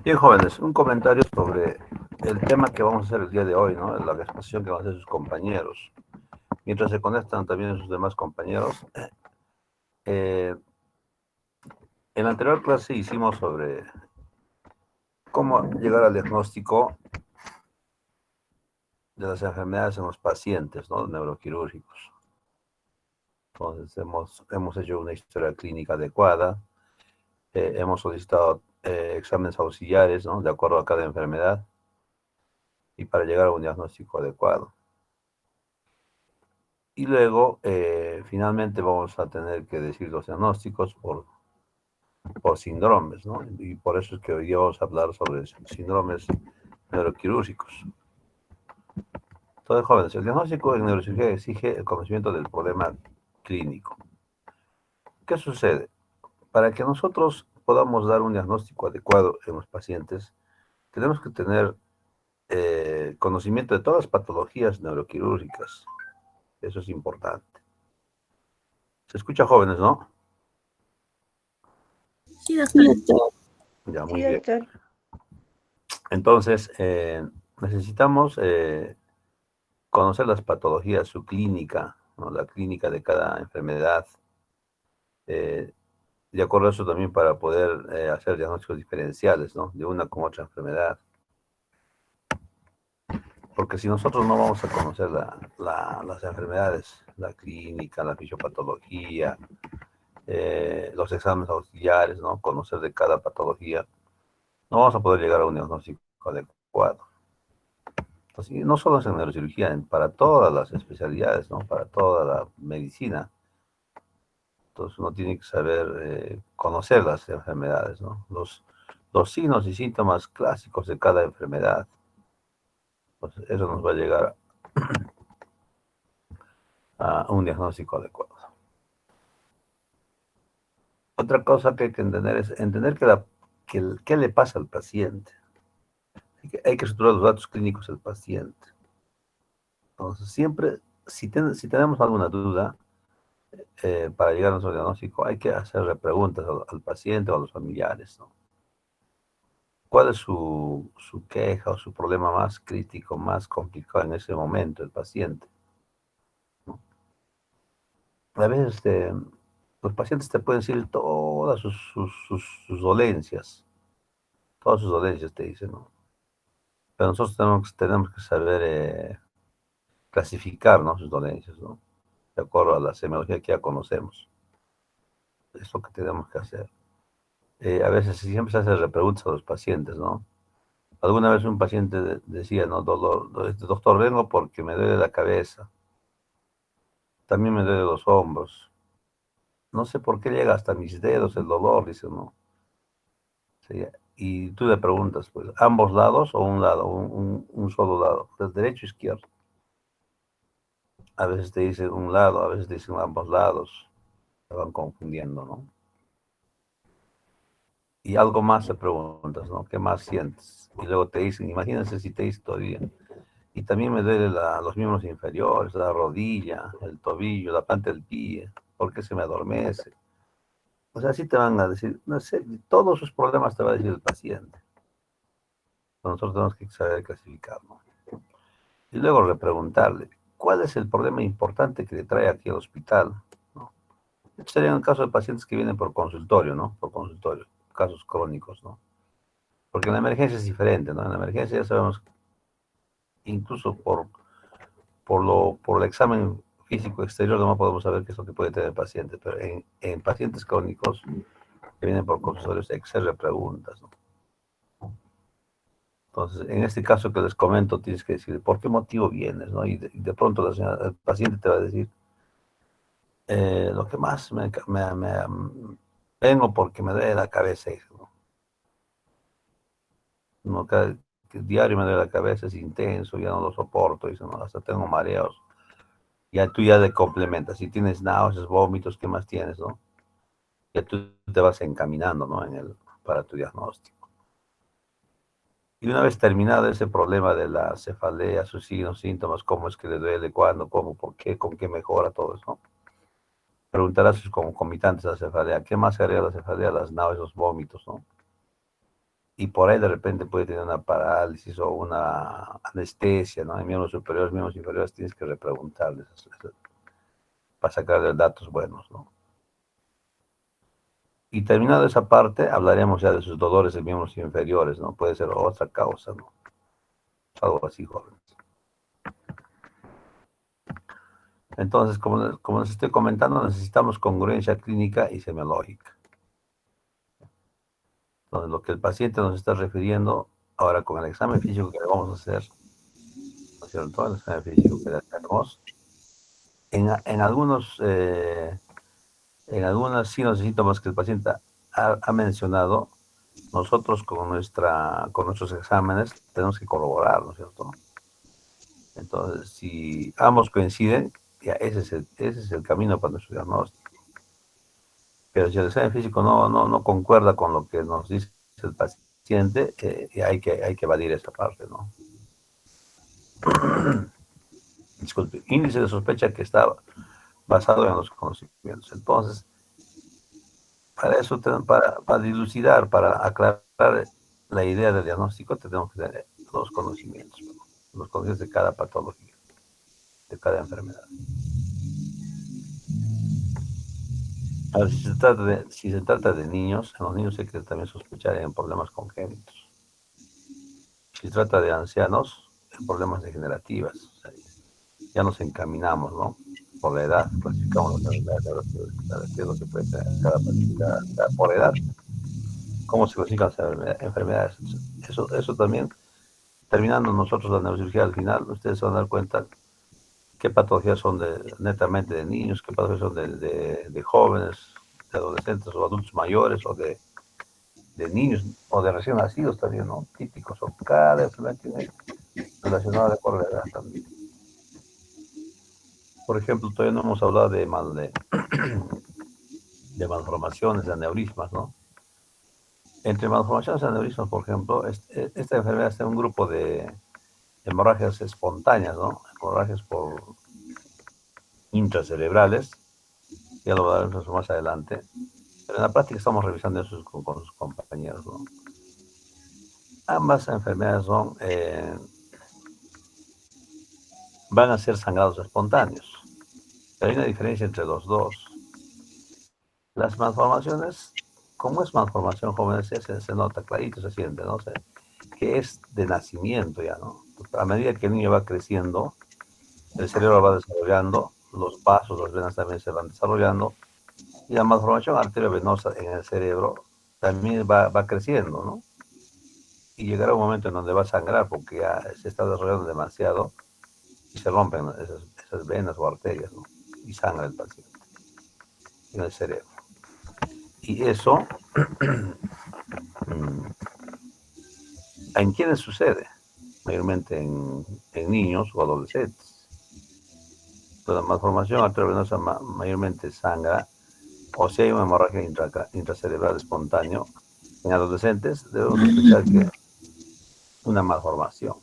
Bien, jóvenes, un comentario sobre el tema que vamos a hacer el día de hoy, ¿no? La exposición que van a hacer sus compañeros. Mientras se conectan también sus demás compañeros, eh, en la anterior clase hicimos sobre cómo llegar al diagnóstico de las enfermedades en los pacientes, ¿no? Neuroquirúrgicos. Entonces, hemos hecho una historia clínica adecuada, hemos solicitado exámenes auxiliares, ¿no? De acuerdo a cada enfermedad y para llegar a un diagnóstico adecuado. Y luego, finalmente, vamos a tener que decir los diagnósticos por síndromes, ¿no? Y por eso es que hoy vamos a hablar sobre síndromes neuroquirúrgicos. Entonces, jóvenes, el diagnóstico en neurocirugía exige el conocimiento del problema clínico. ¿Qué sucede? Para que nosotros podamos dar un diagnóstico adecuado en los pacientes, tenemos que tener conocimiento de todas las patologías neuroquirúrgicas. Eso es importante. Se escucha, jóvenes, ¿no? Sí, doctor. Ya, muy Sí, bien. doctor. Entonces, necesitamos conocer las patologías, su clínica, ¿no? La clínica de cada enfermedad. eh, de acuerdo a eso también para poder hacer diagnósticos diferenciales, ¿no? De una con otra enfermedad. Porque si nosotros no vamos a conocer las enfermedades, la clínica, la fisiopatología, los exámenes auxiliares, ¿no? Conocer de cada patología, no vamos a poder llegar a un diagnóstico adecuado. Pues, y no solo es en neurocirugía, para todas las especialidades, ¿no? Para toda la medicina. Entonces uno tiene que saber conocer las enfermedades, ¿no? Los signos y síntomas clásicos de cada enfermedad. Pues eso nos va a llegar a un diagnóstico adecuado. Otra cosa que hay que entender es entender qué le pasa al paciente. Hay que estructurar los datos clínicos del paciente. Entonces, siempre, si tenemos alguna duda, para llegar a nuestro diagnóstico, hay que hacerle preguntas al paciente o a los familiares, ¿no? ¿Cuál es su queja o su problema más crítico, más complicado en ese momento, el paciente, ¿no? A veces los pacientes te pueden decir todas sus dolencias, todas sus dolencias te dicen, ¿no? Pero nosotros tenemos que saber clasificar, ¿no? Sus dolencias, ¿no? De acuerdo a la semiología que ya conocemos. Es lo que tenemos que hacer. A veces siempre se hace repreguntas a los pacientes, ¿no? Alguna vez un paciente decía, ¿no? Doctor, vengo porque me duele la cabeza, también me duele los hombros. No sé por qué llega hasta mis dedos el dolor, dice, ¿no? Sí, y tú le preguntas, pues, ¿ambos lados o un lado, un solo lado, del derecho o izquierdo? A veces te dicen un lado, a veces te dicen ambos lados, se van confundiendo, ¿no? Y algo más te preguntas, ¿no? ¿Qué más sientes? Y luego te dicen, imagínense si te dice todavía. Y también me duele los miembros inferiores, la rodilla, el tobillo, la planta del pie, porque se me adormece. O sea, así te van a decir, no sé, todos sus problemas te va a decir el paciente. Nosotros tenemos que saber clasificarlo. Y luego repreguntarle, ¿cuál es el problema importante que le trae aquí al hospital? ¿No? Esto sería en el caso de pacientes que vienen por consultorio, ¿no? Por consultorio, casos crónicos, ¿no? Porque en la emergencia es diferente, ¿no? En la emergencia ya sabemos, incluso por el examen físico exterior no podemos saber qué es lo que puede tener el paciente, pero en pacientes crónicos que vienen por consultorios hay que hacerle preguntas, ¿no? Entonces, en este caso que les comento, tienes que decir, ¿por qué motivo vienes? ¿No? Y de pronto el paciente te va a decir, lo que más vengo porque me duele la cabeza, hijo, ¿no? No, que diario me duele la cabeza, es intenso, ya no lo soporto, dice, no, hasta tengo mareos. Ya tú ya le complementas, si tienes náuseas, vómitos, ¿qué más tienes, no? Ya tú te vas encaminando, ¿no? Para tu diagnóstico. Y una vez terminado ese problema de la cefalea, sus signos, síntomas, cómo es que le duele, cuándo, cómo, por qué, con qué mejora todo eso, ¿no? Preguntar a sus concomitantes a la cefalea, ¿qué más se agrega a la cefalea? Las náuseas, los vómitos, ¿no? y por ahí de repente puede tener una parálisis o una anestesia, ¿no? En miembros superiores, miembros inferiores, tienes que repreguntarles para sacar datos buenos, ¿no? Y terminado esa parte, hablaremos ya de sus dolores en miembros inferiores, ¿no? Puede ser otra causa, ¿no? Algo así, jóvenes. Entonces, como les estoy comentando, necesitamos congruencia clínica y semiológica. Entonces, lo que el paciente nos está refiriendo, ahora con el examen físico que le vamos a hacer, ¿no es cierto? El examen físico que le hacemos, en algunos, en algunos signos y síntomas que el paciente ha mencionado, nosotros con nuestros exámenes tenemos que corroborar, ¿no es cierto? Entonces, si ambos coinciden, ya ese es el camino para nuestro diagnóstico. Pero si el examen físico no concuerda con lo que nos dice el paciente, hay que evadir esa parte, ¿no? Disculpe, índice de sospecha que está basado en los conocimientos. Entonces, para eso, para dilucidar, para aclarar la idea del diagnóstico, tenemos que tener los conocimientos de cada patología, de cada enfermedad. Ahora, si se trata de niños, en los niños hay que también sospechar en problemas congénitos. Si se trata de ancianos, en problemas degenerativas. O sea, ya nos encaminamos, ¿no? Por la edad, clasificamos las enfermedades, qué es lo que puede tener por edad, cómo se clasifican las enfermedades. Eso también, terminando nosotros la neurocirugía al final, ustedes se van a dar cuenta qué patologías son netamente de niños, qué patologías son de jóvenes, de adolescentes o adultos mayores o de niños o de recién nacidos también, ¿no? Típicos. O cada enfermedad tiene relacionada de acuerdo a la edad también. Por ejemplo, todavía no hemos hablado de malformaciones, de aneurismas, ¿no? Entre malformaciones y aneurismas, por ejemplo, esta enfermedad está en un grupo de hemorragias espontáneas, ¿no? Hemorragias por intracerebrales, ya lo veremos más adelante, pero en la práctica estamos revisando eso con sus compañeros, ¿no? Ambas enfermedades van a ser sangrados espontáneos, pero hay una diferencia entre los dos. Las malformaciones, como es malformación, jóvenes, se nota clarito, se siente, ¿no? Que es de nacimiento ya, ¿no? A medida que el niño va creciendo, el cerebro va desarrollando, los vasos, las venas también se van desarrollando, y la malformación arteriovenosa en el cerebro también va creciendo, ¿no? Y llegará un momento en donde va a sangrar porque ya se está desarrollando demasiado y se rompen esas venas o arterias, ¿no? Y sangra el paciente en el cerebro. Y eso, ¿en quiénes sucede? Mayormente en niños o adolescentes. La malformación arteriovenosa mayormente sangra, o si hay una hemorragia intracerebral espontánea en adolescentes, debemos sospechar que una malformación,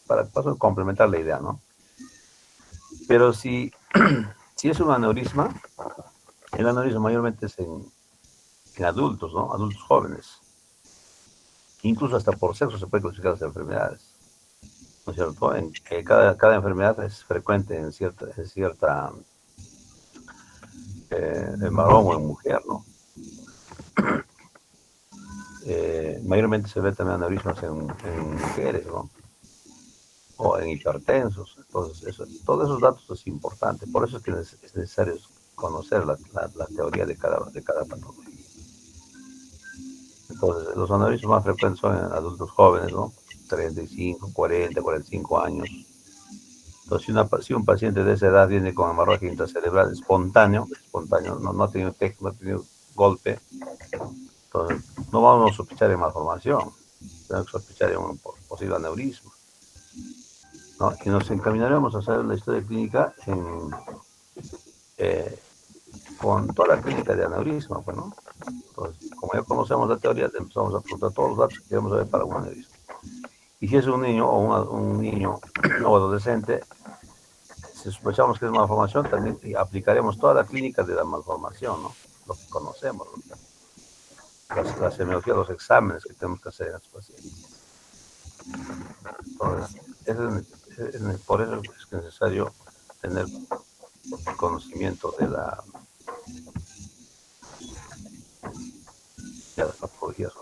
para complementar la idea, ¿no? Pero si es un aneurisma, el aneurisma mayormente es en adultos, ¿no? Adultos jóvenes. Incluso hasta por sexo se puede clasificar las enfermedades, ¿no es cierto? Cada enfermedad es frecuente en en varón o en mujer, ¿no? Mayormente se ve también aneurismas en mujeres, ¿no? O en hipertensos. Entonces, todos esos datos es importante. Por eso es que es necesario conocer la teoría de cada patología. Entonces, los aneurismas más frecuentes son en adultos jóvenes, ¿no? 35, 40, 45 años. Entonces, si un paciente de esa edad viene con hemorragia intracerebral espontáneo, no ha tenido no ha tenido golpe, entonces no vamos a sospechar en malformación, tenemos que sospechar en un posible aneurisma, ¿no? Y nos encaminaremos a hacer la historia clínica eh, con toda la clínica de aneurisma, pues, ¿no? Entonces, como ya conocemos la teoría, empezamos a apuntar todos los datos que queremos saber para un aneurisma. Y si es un niño un niño o adolescente, si sospechamos que es malformación, también aplicaremos toda la clínica de la malformación, ¿no? Lo que conocemos, ¿no? la semiología, los exámenes que tenemos que hacer en los pacientes. Entonces, por eso es necesario tener conocimiento de las patologías.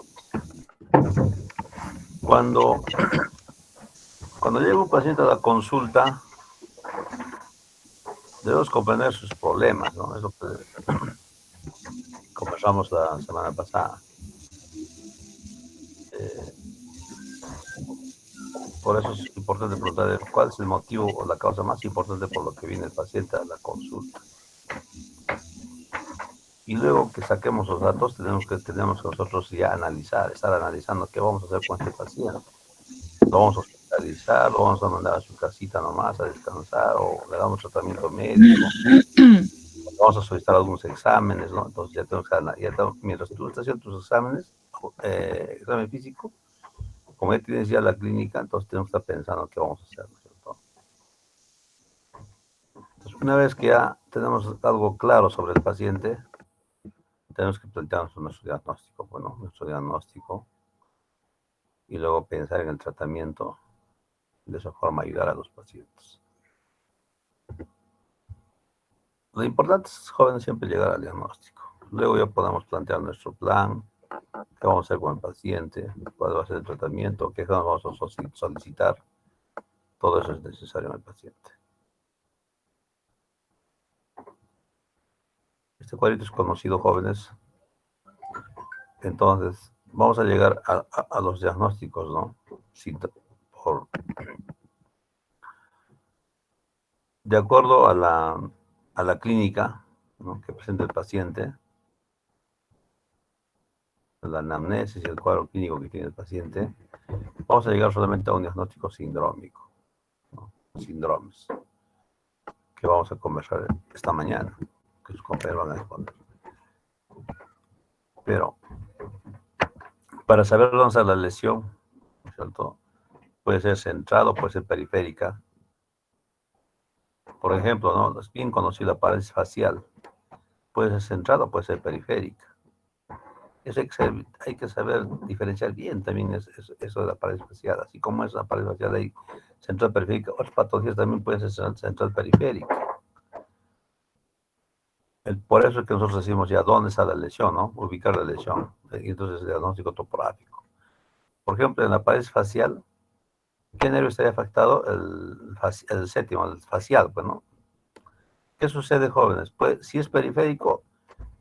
Cuando llega un paciente a la consulta, debemos comprender sus problemas, ¿no? Es lo que conversamos la semana pasada. Por eso es importante preguntar cuál es el motivo o la causa más importante por lo que viene el paciente a la consulta. Y luego que saquemos los datos, tenemos que nosotros ya estar analizando qué vamos a hacer con este paciente. Lo vamos a hospitalizar, lo vamos a mandar a su casita nomás a descansar, o le damos tratamiento médico, vamos a solicitar algunos exámenes, ¿no? Entonces ya tenemos que, mientras tú estás haciendo tus exámenes, examen físico, como ya tienes ya la clínica, entonces tenemos que estar pensando qué vamos a hacer, ¿no es cierto? Entonces, una vez que ya tenemos algo claro sobre el paciente, tenemos que plantearnos nuestro diagnóstico, y luego pensar en el tratamiento, de esa forma ayudar a los pacientes. Lo importante es, jóvenes, siempre llegar al diagnóstico. Luego ya podemos plantear nuestro plan, qué vamos a hacer con el paciente, cuál va a ser el tratamiento, qué vamos a solicitar. Todo eso es necesario en el paciente. Este cuadrito es conocido, jóvenes. Entonces, vamos a llegar a los diagnósticos, ¿no? De acuerdo a la clínica, ¿no?, que presenta el paciente, la anamnesis y el cuadro clínico que tiene el paciente, vamos a llegar solamente a un diagnóstico sindrómico, ¿no? Síndromes, que vamos a conversar esta mañana, que sus compañeros van a responder. Pero, para saber dónde está la lesión, ¿no es cierto?, puede ser central o puede ser periférica. Por ejemplo, ¿no?, es bien conocida la parálisis facial. Puede ser central o puede ser periférica. Eso hay que saber diferenciar bien también eso de la parálisis facial. Así como es la parálisis facial, hay central periférica. Otras patologías también pueden ser central periférica. Por eso es que nosotros decimos ya dónde está la lesión, ¿no? Ubicar la lesión. Y entonces el diagnóstico topográfico. Por ejemplo, en la parálisis facial, ¿qué nervio estaría afectado? El séptimo, el facial, pues, ¿no? ¿Qué sucede, jóvenes? Pues, si es periférico,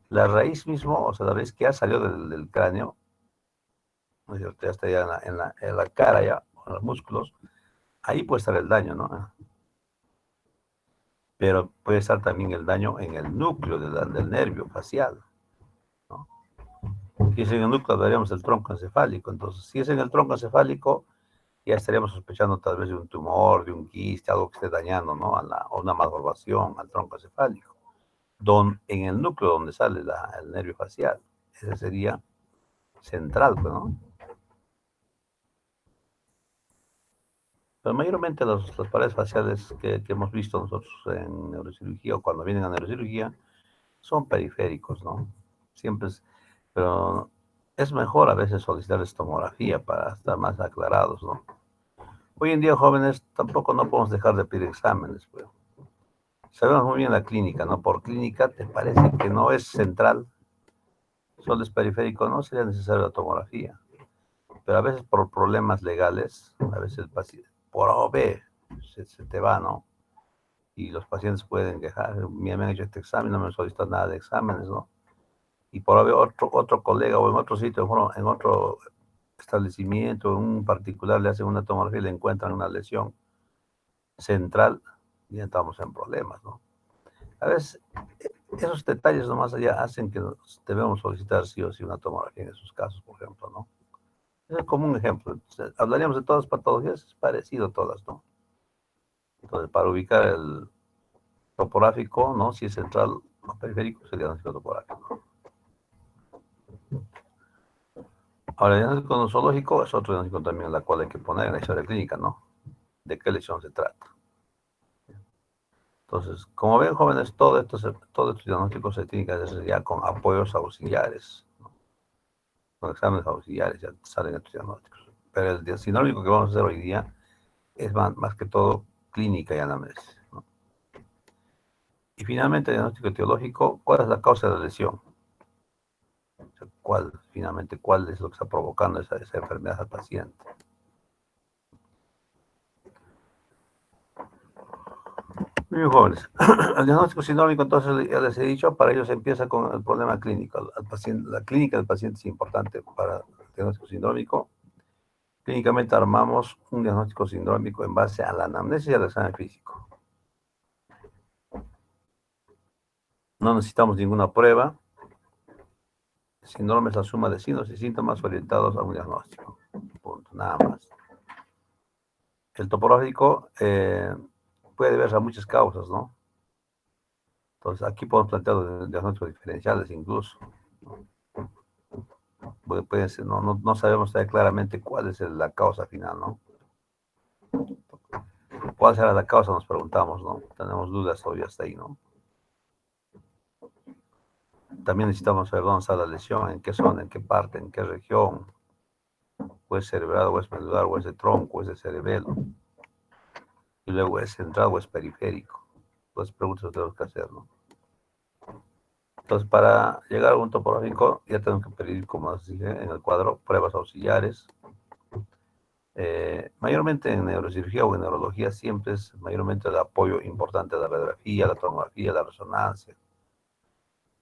la raíz mismo, o sea, la raíz que ya salió del cráneo, ¿no es cierto?, ya está ya en la cara, ya, en los músculos, ahí puede estar el daño, ¿no? Pero puede estar también el daño en el núcleo del nervio facial, ¿no? Si es en el núcleo, veríamos el tronco encefálico. Entonces, si es en el tronco encefálico, ya estaríamos sospechando tal vez de un tumor, de un quiste, algo que esté dañando, ¿no?, o una malformación al tronco encefálico. En el núcleo donde sale el nervio facial, ese sería central, pues, ¿no? Pero mayormente las paredes faciales que hemos visto nosotros en neurocirugía o cuando vienen a neurocirugía son periféricos, ¿no? Siempre pero es mejor a veces solicitar tomografía para estar más aclarados, ¿no? Hoy en día, jóvenes, tampoco no podemos dejar de pedir exámenes, pues. Sabemos muy bien la clínica, ¿no? Por clínica te parece que no es central, solo es periférico, no sería necesaria la tomografía. Pero a veces por problemas legales, a veces el paciente, por A o B, se te va, ¿no? Y los pacientes pueden quejar, me han hecho este examen, no me solicitan nada de exámenes, ¿no? Y por haber otro colega o en otro sitio, en otro establecimiento, en un particular, le hacen una tomografía y le encuentran una lesión central, y estamos en problemas, ¿no? A veces esos detalles nomás allá hacen que debemos solicitar sí o sí una tomografía en esos casos, por ejemplo, ¿no? Es como un ejemplo. Hablaríamos de todas las patologías, es parecido todas, ¿no? Entonces, para ubicar el topográfico, ¿no?, si es central o periférico, sería el diagnóstico topográfico. Ahora, el diagnóstico nosológico es otro diagnóstico también, la cual hay que poner en la historia clínica, ¿no? De qué lesión se trata. Entonces, como ven, jóvenes, todo estos diagnósticos se tienen que hacer ya con apoyos auxiliares, ¿no? con exámenes auxiliares ya salen estos diagnósticos. Pero el sinómico que vamos a hacer hoy día es más que todo clínica y anamnesis, ¿no? Y finalmente, el diagnóstico etiológico, ¿cuál es la causa de la lesión? O sea, cuál es lo que está provocando esa enfermedad al paciente? Muy bien, jóvenes. El diagnóstico sinómico, entonces, ya les he dicho, para ellos empieza con el problema clínico. La clínica del paciente es importante para el diagnóstico sinómico. Clínicamente armamos un diagnóstico sindrómico en base a la anamnesis y al examen físico. No necesitamos ninguna prueba. El síndrome es la suma de signos y síntomas orientados a un diagnóstico. Punto, nada más. El topológico puede deberse a muchas causas, ¿no? Entonces, aquí podemos plantear diagnósticos diferenciales incluso. Puede ser, no sabemos todavía claramente cuál es la causa final, ¿no? ¿Cuál será la causa? Nos preguntamos, ¿no? Tenemos dudas todavía hasta ahí, ¿no? También necesitamos saber dónde está la lesión, en qué zona, en qué parte, en qué región. O es cerebral, o es medular, o es de tronco, o es de cerebelo. Y luego es central o es periférico. Las preguntas que tenemos que hacer, ¿no? Entonces, para llegar a un topológico, ya tenemos que pedir, como les dije en el cuadro, pruebas auxiliares. Mayormente en neurocirugía o en neurología siempre es mayormente el apoyo importante de la radiografía, la tomografía, la resonancia,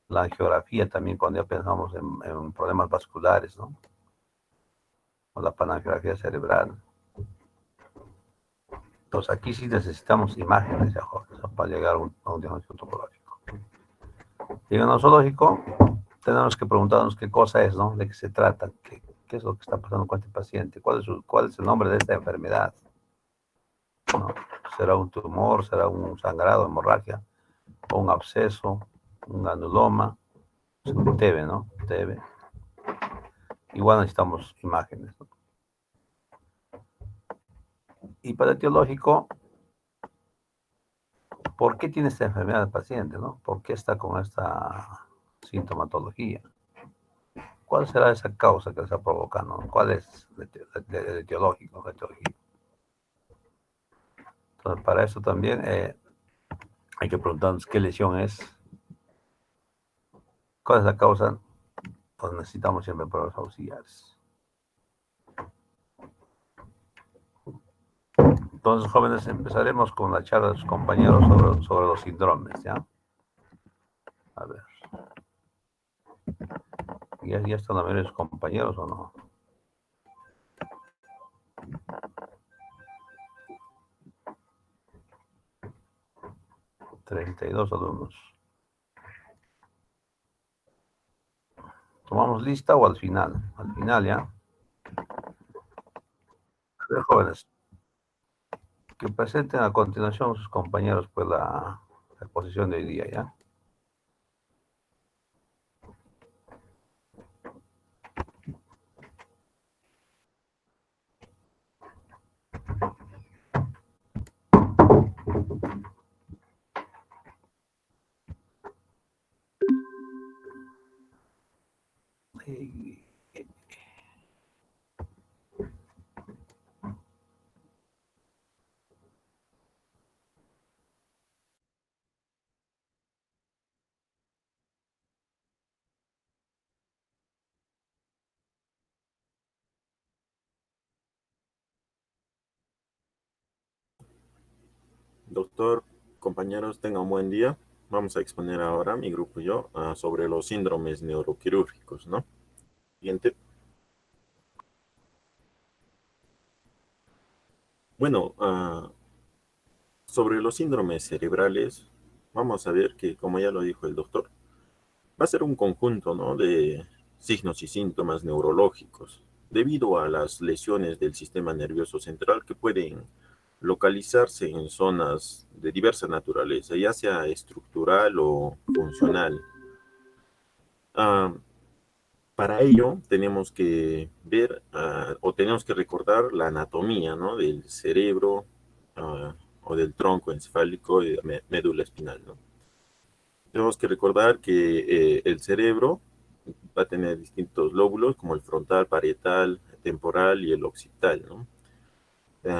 la angiografía también cuando ya pensamos en problemas vasculares, ¿no? O la panangiografía cerebral. Entonces aquí sí necesitamos imágenes ya, jóvenes, ¿no? Para llegar a un diagnóstico topológico. Y en el nosológico tenemos que preguntarnos qué cosa es, ¿no? De qué se trata, qué es lo que está pasando con este paciente, cuál es el nombre de esta enfermedad, ¿no? ¿Será un tumor, será un sangrado, hemorragia, o un absceso, un granuloma? TB, ¿no? TB. Igual necesitamos imágenes, ¿no? Y para el etiológico, ¿por qué tiene esta enfermedad el paciente, no? ¿Por qué está con esta sintomatología? ¿Cuál será esa causa que está provocando? ¿Cuál es el etiológico? Entonces, para eso también hay que preguntarnos qué lesión es, cuál es la causa, pues necesitamos siempre pruebas auxiliares. Entonces, jóvenes, empezaremos con la charla de sus compañeros sobre los síndromes, ¿ya? A ver, ¿ya están la mayoría de sus compañeros o no? 32 alumnos. ¿Tomamos lista o al final? Al final, ¿ya? A ver, jóvenes, que presenten a continuación sus compañeros, pues, la exposición de hoy día, ¿ya? Y- Doctor, compañeros, tengan un buen día. Vamos a exponer ahora, mi grupo y yo, sobre los síndromes neuroquirúrgicos, ¿no? Siguiente. Bueno, sobre los síndromes cerebrales, vamos a ver que, como ya lo dijo el doctor, va a ser un conjunto, ¿no? De signos y síntomas neurológicos, debido a las lesiones del sistema nervioso central que pueden localizarse en zonas de diversa naturaleza, ya sea estructural o funcional. Ah, Para ello tenemos que ver o tenemos que recordar la anatomía, ¿no? Del cerebro o del tronco encefálico y de médula espinal, ¿no? Tenemos que recordar que el cerebro va a tener distintos lóbulos, como el frontal, parietal, temporal y el occipital, ¿no?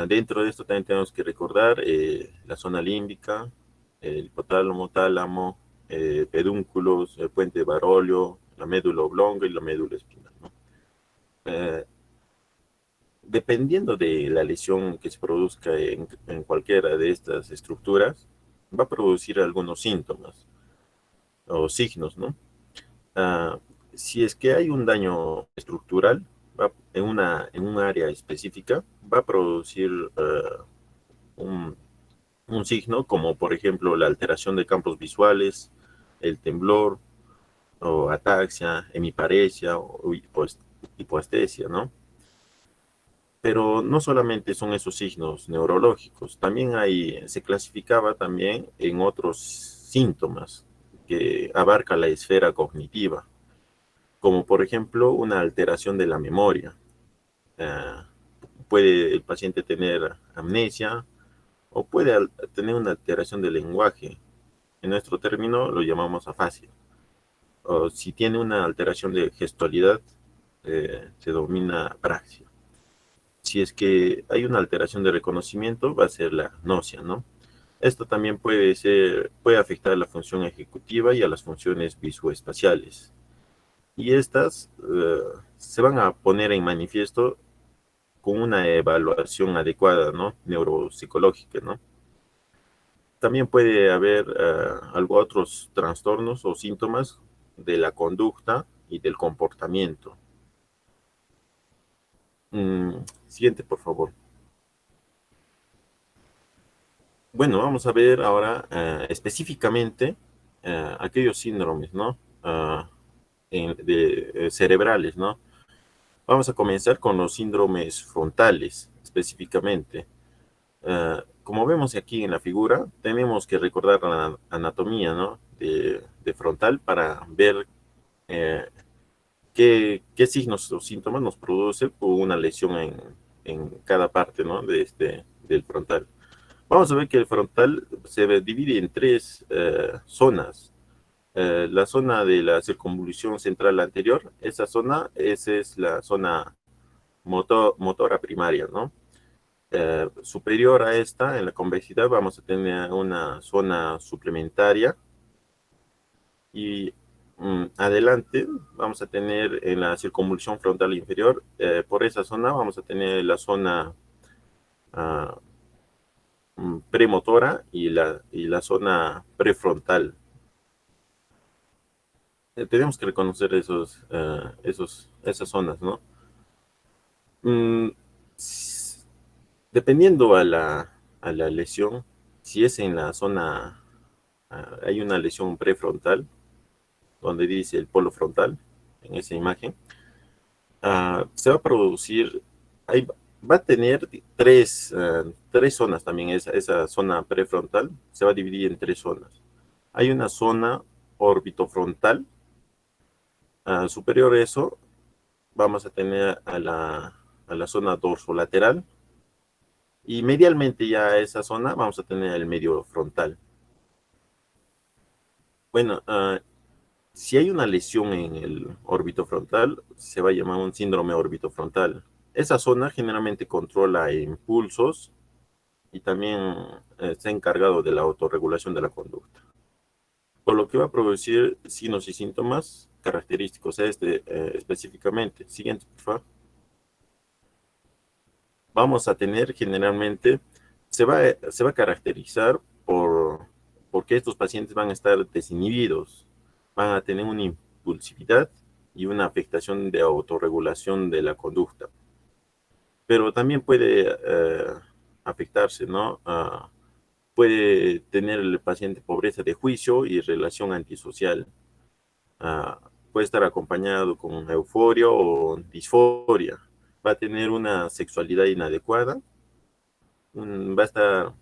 Dentro de esto también tenemos que recordar la zona límbica, el hipotálamo, tálamo, pedúnculos, el puente de Barolio, la médula oblonga y la médula espinal, ¿no? Eh, Dependiendo de la lesión que se produzca en cualquiera de estas estructuras, va a producir algunos síntomas o signos, ¿no? Ah, si es que hay un daño estructural en un área específica, va a producir un, un signo como por ejemplo la alteración de campos visuales, el temblor o ataxia, hemiparesia o hipoestesia, ¿no? Pero no solamente son esos signos neurológicos, también se clasificaba también en otros síntomas que abarca la esfera cognitiva, como por ejemplo una alteración de la memoria. Eh, Puede el paciente tener amnesia o puede tener una alteración del lenguaje. En nuestro término lo llamamos afasia. O si tiene una alteración de gestualidad, se denomina praxia. Si es que hay una alteración de reconocimiento, va a ser la náusea, ¿no? Esto también puede afectar a la función ejecutiva y a las funciones visoespaciales. Y estas se van a poner en manifiesto con una evaluación adecuada, ¿no? Neuropsicológica, ¿no? También puede haber algo otros trastornos o síntomas de la conducta y del comportamiento. Siguiente, por favor. Bueno, vamos a ver ahora específicamente aquellos síndromes, ¿no? Cerebrales, ¿no? Vamos a comenzar con los síndromes frontales, específicamente. Como vemos aquí en la figura, tenemos que recordar la anatomía, ¿no? De frontal para ver qué signos o síntomas nos produce por una lesión en cada parte, ¿no? Del frontal. Vamos a ver que el frontal se divide en tres zonas. La zona de la circunvolución central anterior, esa es la zona motora primaria, ¿no? Superior a esta, en la convexidad, vamos a tener una zona suplementaria y adelante vamos a tener en la circunvolución frontal inferior, por esa zona vamos a tener la zona ah, premotora y la zona prefrontal. Tenemos que reconocer esas zonas, ¿no? Mm, Dependiendo a la lesión, si es en la zona, hay una lesión prefrontal, donde dice el polo frontal, en esa imagen, se va a producir, ahí va a tener tres zonas también, esa zona prefrontal se va a dividir en tres zonas. Hay una zona orbitofrontal, superior a eso, vamos a tener a la zona dorsolateral, y medialmente ya a esa zona vamos a tener el medio frontal. Bueno, si hay una lesión en el órbito frontal, se va a llamar un síndrome orbitofrontal. Esa zona generalmente controla impulsos y también está encargado de la autorregulación de la conducta, por lo que va a producir signos y síntomas característicos específicamente. Siguiente, por favor. Vamos a tener generalmente, se va a caracterizar porque estos pacientes van a estar desinhibidos, van a tener una impulsividad y una afectación de autorregulación de la conducta. Pero también puede afectarse, ¿no? Puede tener el paciente pobreza de juicio y relación antisocial. Puede estar acompañado con euforia o disforia. Va a tener una sexualidad inadecuada. Va a estar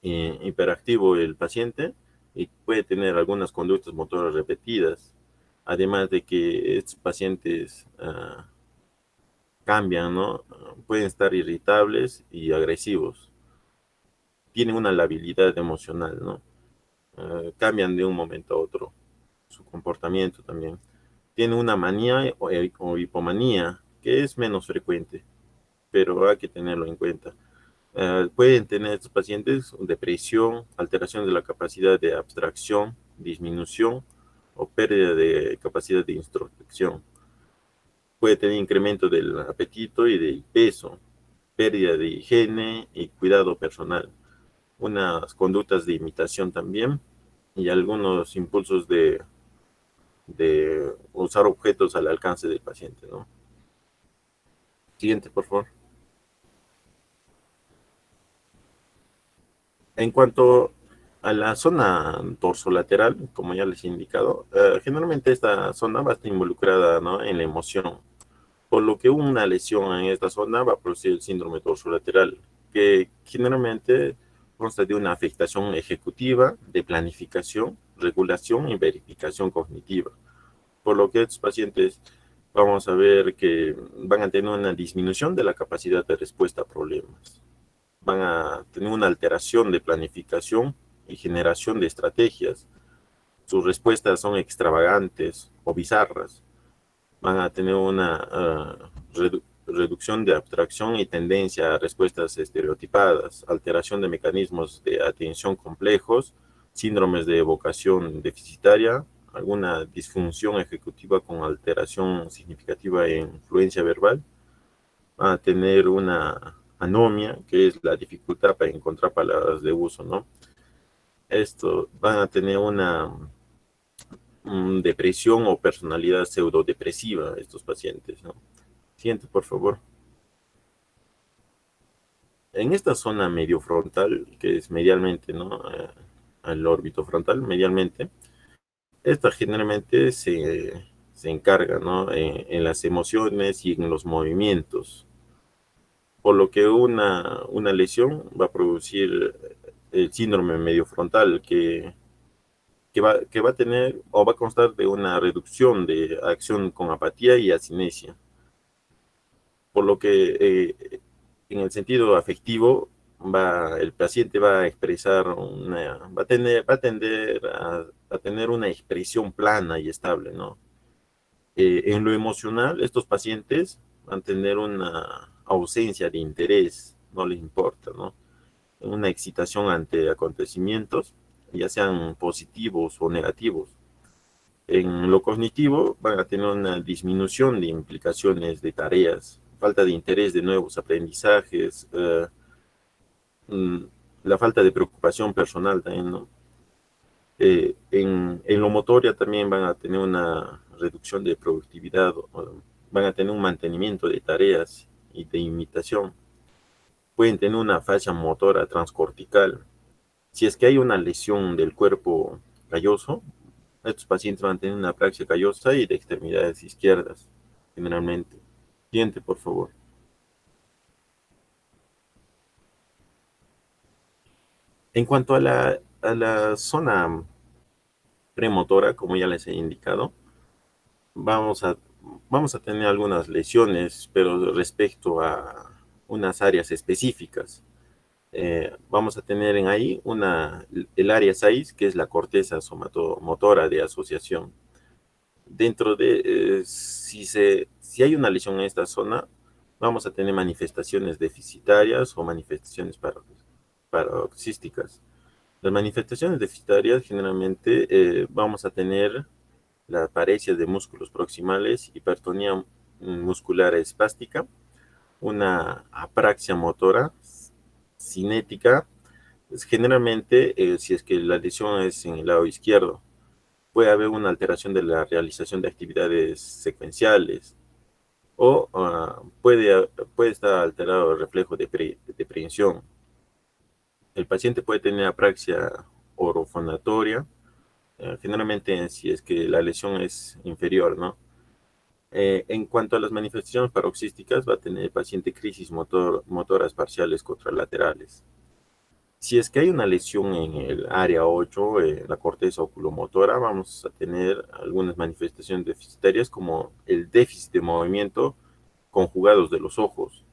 hiperactivo el paciente y puede tener algunas conductas motoras repetidas. Además de que estos pacientes cambian, ¿no? Pueden estar irritables y agresivos. Tienen una labilidad emocional, ¿no? Cambian de un momento a otro su comportamiento también. tiene una manía o hipomanía, que es menos frecuente, pero hay que tenerlo en cuenta. Pueden tener estos pacientes depresión, alteración de la capacidad de abstracción, disminución o pérdida de capacidad de introspección. Puede tener incremento del apetito y del peso, pérdida de higiene y cuidado personal, unas conductas de imitación también y algunos impulsos de usar objetos al alcance del paciente, ¿no? Siguiente, por favor. En cuanto a la zona dorsolateral, como ya les he indicado, generalmente esta zona va a estar involucrada, ¿no?, en la emoción, por lo que una lesión en esta zona va a producir el síndrome dorsolateral, que generalmente consta de una afectación ejecutiva, de planificación, regulación y verificación cognitiva, por lo que estos pacientes vamos a ver que van a tener una disminución de la capacidad de respuesta a problemas, van a tener una alteración de planificación y generación de estrategias. Sus respuestas son extravagantes o bizarras. Van a tener una reducción de abstracción y tendencia a respuestas estereotipadas, alteración de mecanismos de atención complejos, síndromes de evocación deficitaria, alguna disfunción ejecutiva con alteración significativa en fluencia verbal, van a tener una anomia, que es la dificultad para encontrar palabras de uso, ¿no? Esto van a tener una depresión o personalidad pseudodepresiva estos pacientes, ¿no? Siguiente, por favor. En esta zona medio frontal, que es medialmente, ¿no?, al órbito frontal, medialmente, esta generalmente se encarga, ¿no?, en las emociones y en los movimientos, por lo que una lesión va a producir el síndrome medio frontal, que va a tener o va a constar de una reducción de acción con apatía y asinesia, por lo que en el sentido afectivo el paciente va a expresar va a tender a tener una expresión plana y estable, ¿no? En lo emocional, estos pacientes van a tener una ausencia de interés, no les importa, ¿no? Una excitación ante acontecimientos, ya sean positivos o negativos. En lo cognitivo van a tener una disminución de implicaciones de tareas, falta de interés de nuevos aprendizajes, mm, la falta de preocupación personal también, ¿no? En lo motoria también van a tener una reducción de productividad, van a tener un mantenimiento de tareas y de imitación. Pueden tener una falla motora transcortical. Si es que hay una lesión del cuerpo calloso, estos pacientes van a tener una apraxia callosa y de extremidades izquierdas, generalmente. Siguiente, por favor. En cuanto a la zona premotora, como ya les he indicado, vamos a, vamos a tener algunas lesiones, pero respecto a unas áreas específicas. Vamos a tener en ahí el área 6, que es la corteza somatomotora de asociación. Dentro de, si hay una lesión en esta zona, vamos a tener manifestaciones deficitarias o manifestaciones paroxísticas. Las manifestaciones deficitarias generalmente vamos a tener la paresia de músculos proximales, hipertonía muscular espástica, una apraxia motora cinética. Generalmente, si es que la lesión es en el lado izquierdo, puede haber una alteración de la realización de actividades secuenciales o puede estar alterado el reflejo de prehensión. El paciente puede tener apraxia orofonatoria, generalmente si es que la lesión es inferior, ¿no? En cuanto a las manifestaciones paroxísticas, va a tener el paciente crisis motoras parciales contralaterales. Si es que hay una lesión en el área 8, la corteza oculomotora, vamos a tener algunas manifestaciones deficitarias como el déficit de movimiento conjugados de los ojos.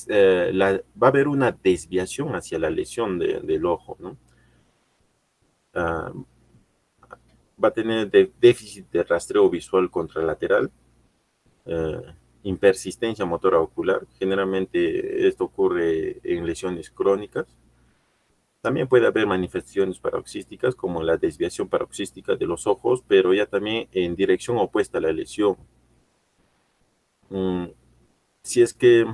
Va a haber una desviación hacia la lesión del ojo, ¿no? Ah, va a tener déficit de rastreo visual contralateral, eh, impersistencia motora ocular. Generalmente esto ocurre en lesiones crónicas. También puede haber manifestaciones paroxísticas como la desviación paroxística de los ojos, pero ya también en dirección opuesta a la lesión. Mm, si es que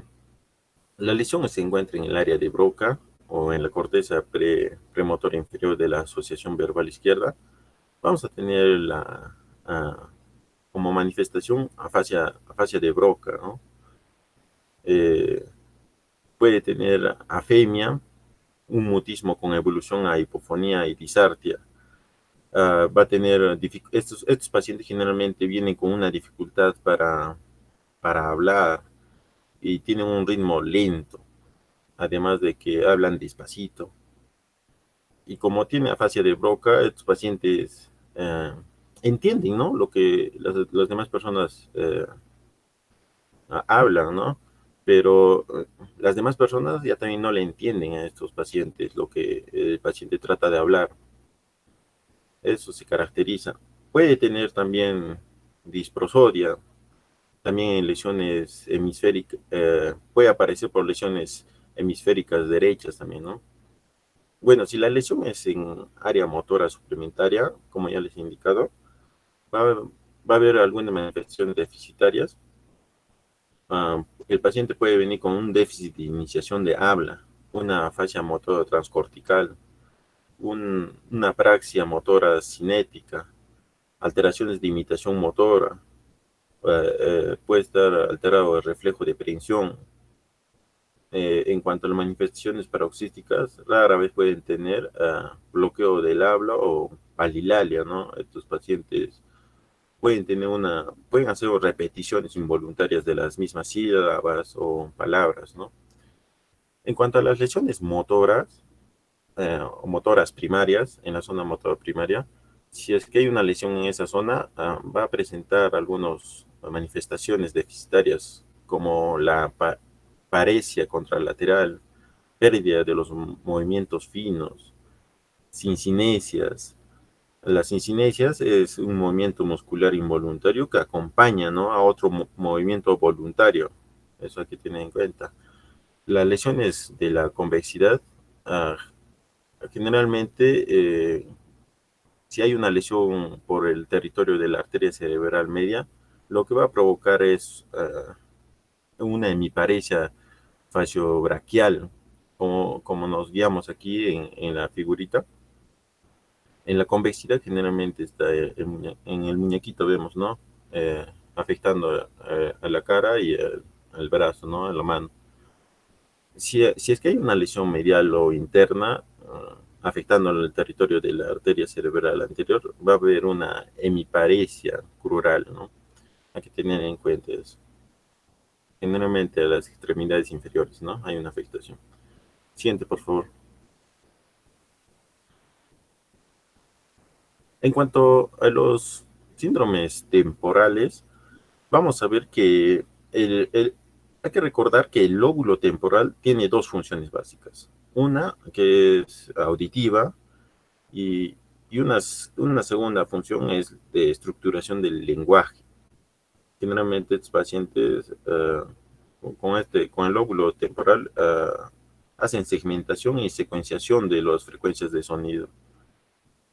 la lesión se encuentra en el área de Broca o en la corteza premotora inferior de la asociación verbal izquierda, vamos a tener ah, como manifestación afasia de Broca, ¿no? Eh, puede tener afemia, un mutismo con evolución a hipofonía y disartia. Va a tener, estos pacientes generalmente vienen con una dificultad para hablar y tienen un ritmo lento, además de que hablan despacito. Y como tiene afasia de Broca, estos pacientes entienden, ¿no? Lo que las demás personas hablan, ¿no? Pero las demás personas ya también no le entienden a estos pacientes lo que el paciente trata de hablar. Eso se caracteriza. Puede tener también disprosodia, también en lesiones hemisféricas, puede aparecer por lesiones hemisféricas derechas también, ¿no? Bueno, si la lesión es en área motora suplementaria, como ya les he indicado, va a haber algunas manifestaciones deficitarias. El paciente puede venir con un déficit de iniciación de habla, una fascia motora transcortical, una apraxia motora cinética, alteraciones de imitación motora, puede estar alterado el reflejo de prehensión. En cuanto a las manifestaciones paroxísticas, rara vez pueden tener bloqueo del habla o palilalia, ¿no? Estos pacientes pueden hacer repeticiones involuntarias de las mismas sílabas o palabras, ¿no? En cuanto a las lesiones motoras o motoras primarias, en la zona motora primaria, si es que hay una lesión en esa zona, va a presentar algunas manifestaciones deficitarias como la paresia contralateral, pérdida de los movimientos finos, cincinesias. Las cincinesias es un movimiento muscular involuntario que acompaña, ¿no?, a otro movimiento voluntario. Eso hay que tener en cuenta. Las lesiones de la convexidad, ah, generalmente, si hay una lesión por el territorio de la arteria cerebral media, lo que va a provocar es una hemiparesia faciobraquial, como nos guiamos aquí en la figurita. En la convexidad generalmente está en el muñequito, vemos, ¿no? Afectando a la cara y al brazo, ¿no? A la mano. Si es que hay una lesión medial o interna afectando el territorio de la arteria cerebral anterior, va a haber una hemiparesia crural, ¿no? Hay que tener en cuenta eso. Generalmente a las extremidades inferiores, ¿no? Hay una afectación. Siguiente, por favor. En cuanto a los síndromes temporales, vamos a ver que hay que recordar que el lóbulo temporal tiene dos funciones básicas. Una que es auditiva y, una segunda función es de estructuración del lenguaje. Generalmente estos pacientes con el lóbulo temporal hacen segmentación y secuenciación de las frecuencias de sonido,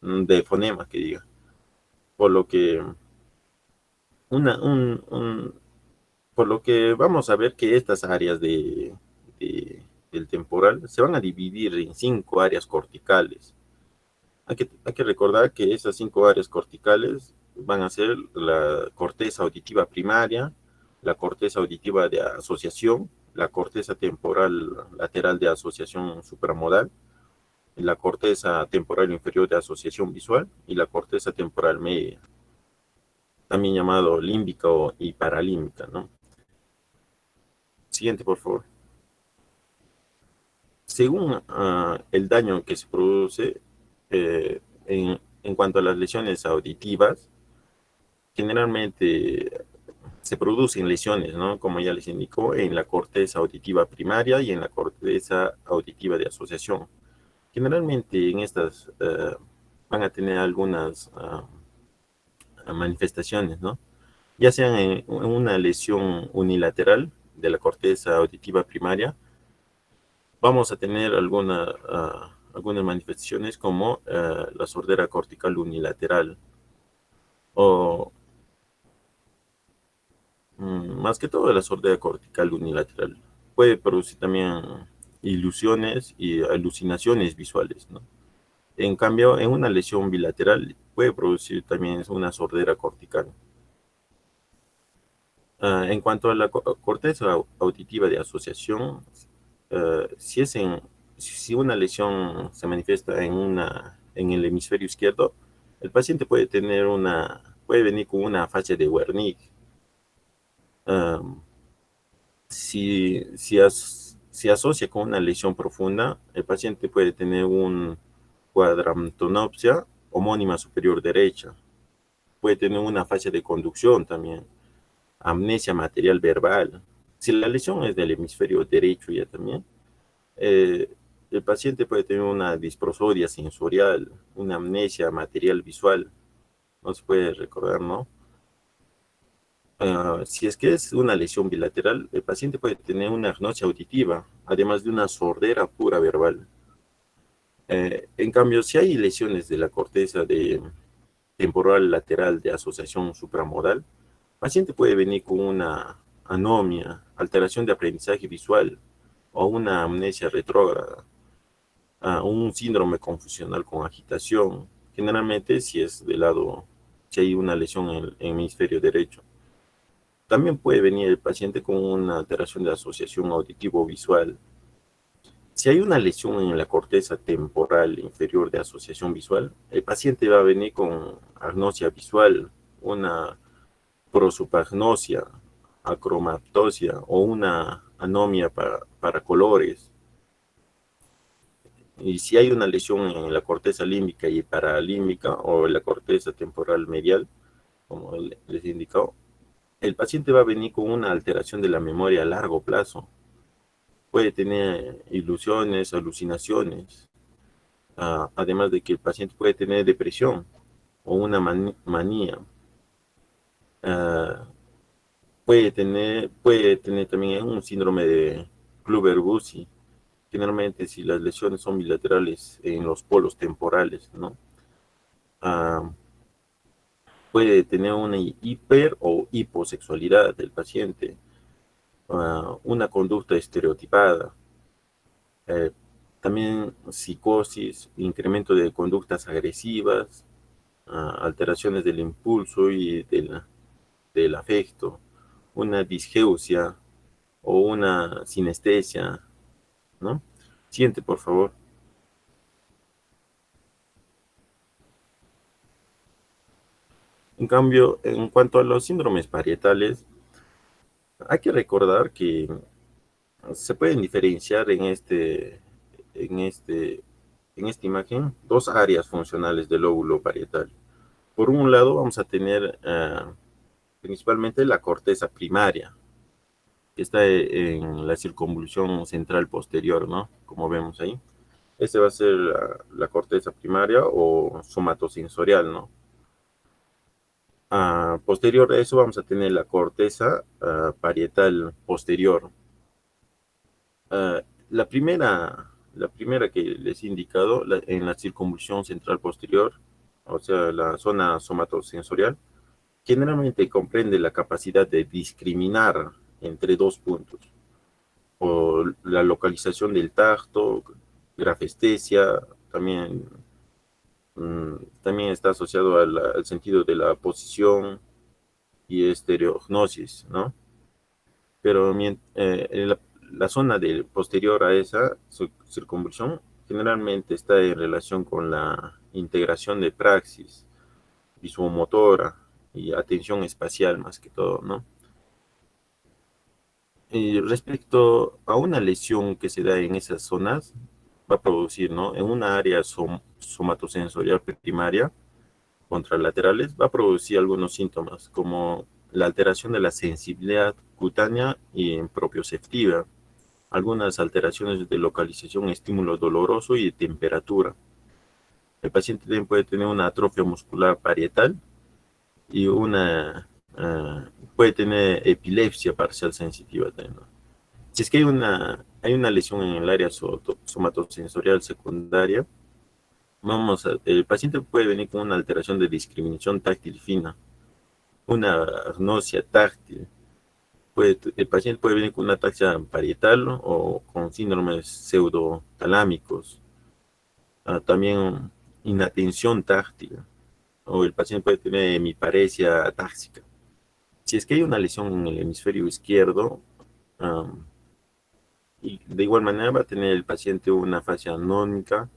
de fonema que diga. Por lo que, una, un, por lo que vamos a ver que estas áreas del temporal se van a dividir en 5 áreas corticales. Hay que recordar que esas 5 áreas corticales van a ser la corteza auditiva primaria, la corteza auditiva de asociación, la corteza temporal lateral de asociación supramodal, la corteza temporal inferior de asociación visual y la corteza temporal media, también llamado límbica y paralímbica, ¿no? Siguiente, por favor. Según el daño que se produce en cuanto a las lesiones auditivas, generalmente se producen lesiones, ¿no? Como ya les indicó, en la corteza auditiva primaria y en la corteza auditiva de asociación. Generalmente en estas van a tener algunas manifestaciones, ¿no? Ya sean en una lesión unilateral de la corteza auditiva primaria, vamos a tener algunas manifestaciones como la sordera cortical unilateral o más que todo la sordera cortical unilateral. Puede producir también ilusiones y alucinaciones visuales, ¿no? En cambio, en una lesión bilateral puede producir también una sordera cortical. En cuanto a la corteza auditiva de asociación, si si una lesión se manifiesta en el hemisferio izquierdo, el paciente puede venir con una fascia de Wernicke. Um, si asocia con una lesión profunda, el paciente puede tener un cuadrantonopsia homónima superior derecha. Puede tener una fascia de conducción también, amnesia material verbal. Si la lesión es del hemisferio derecho ya también, eh, el paciente puede tener una disprosodia sensorial, una amnesia material visual. No se puede recordar, ¿no? Si es que es una lesión bilateral, el paciente puede tener una agnosia auditiva, además de una sordera pura verbal. En cambio, si hay lesiones de la corteza temporal lateral de asociación supramodal, el paciente puede venir con una anomia, alteración de aprendizaje visual o una amnesia retrógrada, un síndrome confusional con agitación, generalmente si hay una lesión en el hemisferio derecho. También puede venir el paciente con una alteración de asociación auditivo-visual. Si hay una lesión en la corteza temporal inferior de asociación visual, el paciente va a venir con agnosia visual, una prosopagnosia, acromatosia o una anomia para colores. Y si hay una lesión en la corteza límbica y paralímbica o en la corteza temporal medial, como les he indicado, el paciente va a venir con una alteración de la memoria a largo plazo. Puede tener ilusiones, alucinaciones, además de que el paciente puede tener depresión o una manía. Ah, puede tener también un síndrome de Kluver-Bucy, generalmente si las lesiones son bilaterales en los polos temporales, ¿no? Ah, puede tener una hiper o hiposexualidad del paciente, una conducta estereotipada, eh, también psicosis, incremento de conductas agresivas, alteraciones del impulso y del afecto, una disgeusia o una sinestesia, ¿no? Siguiente, por favor. En cambio, en cuanto a los síndromes parietales, hay que recordar que se pueden diferenciar en este, en esta imagen dos áreas funcionales del lóbulo parietal. Por un lado, vamos a tener principalmente la corteza primaria, que está en la circunvolución central posterior, ¿no? Como vemos ahí. Esta va a ser la corteza primaria o somatosensorial, ¿no? Posterior a eso vamos a tener la corteza parietal posterior. Ah, la primera que les he indicado, en la circunvolución central posterior, o sea, la zona somatosensorial, generalmente comprende la capacidad de discriminar entre dos puntos, o la localización del tacto, grafestesia, también, también está asociado al sentido de la posición y estereognosis, ¿no? Pero la zona posterior a esa circunvolución generalmente está en relación con la integración de praxis visuomotora y atención espacial más que todo, ¿no? Y respecto a una lesión que se da en esas zonas, va a producir, ¿no? En una área somatosensorial primaria, contralaterales, va a producir algunos síntomas, como la alteración de la sensibilidad cutánea y propioceptiva, algunas alteraciones de localización, estímulo doloroso y de temperatura. El paciente también puede tener una atrofia muscular parietal y puede tener epilepsia parcial sensitiva también, ¿no? Si es que hay una lesión en el área somatosensorial secundaria, el paciente puede venir con una alteración de discriminación táctil fina, una agnosia táctil. El paciente puede venir con una ataxia parietal, ¿no? O con síndromes pseudotalámicos. También inatención táctil, o el paciente puede tener hemiparesia atáxica. Si es que hay una lesión en el hemisferio izquierdo, um, y de igual manera va a tener el paciente una fascia anómica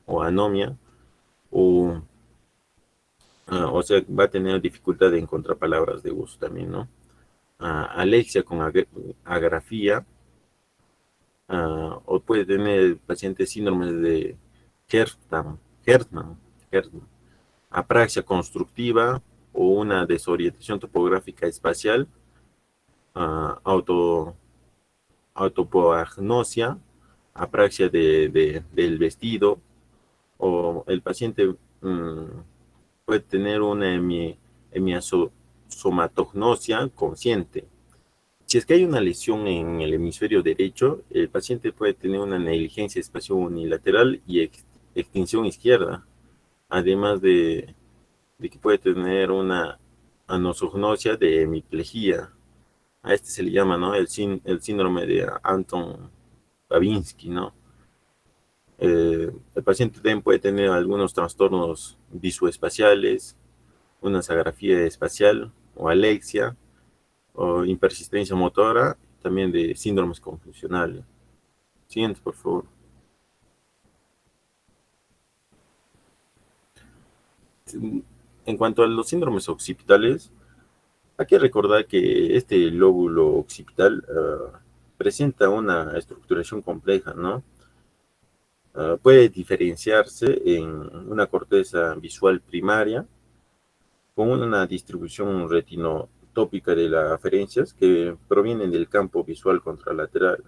o anomia, o, o sea, va a tener dificultad de encontrar palabras de uso también, ¿no? Alexia con agrafía, o puede tener el paciente síndrome de Hertman, Hertman, apraxia constructiva o una desorientación topográfica espacial, auto, autopoagnosia, apraxia del vestido, o el paciente puede tener una hemiasomatognosia consciente. Si es que hay una lesión en el hemisferio derecho, el paciente puede tener una negligencia espacio unilateral y extinción izquierda, además de que puede tener una anosognosia de hemiplegia. A este se le llama, ¿no? El síndrome de Anton Babinski, ¿no? El paciente también puede tener algunos trastornos visoespaciales, una asagrafía espacial o alexia o impersistencia motora, también de síndromes confusionales. Siguiente, por favor. En cuanto a los síndromes occipitales, hay que recordar que este lóbulo occipital presenta una estructuración compleja, ¿no? Puede diferenciarse en una corteza visual primaria con una distribución retinotópica de las aferencias que provienen del campo visual contralateral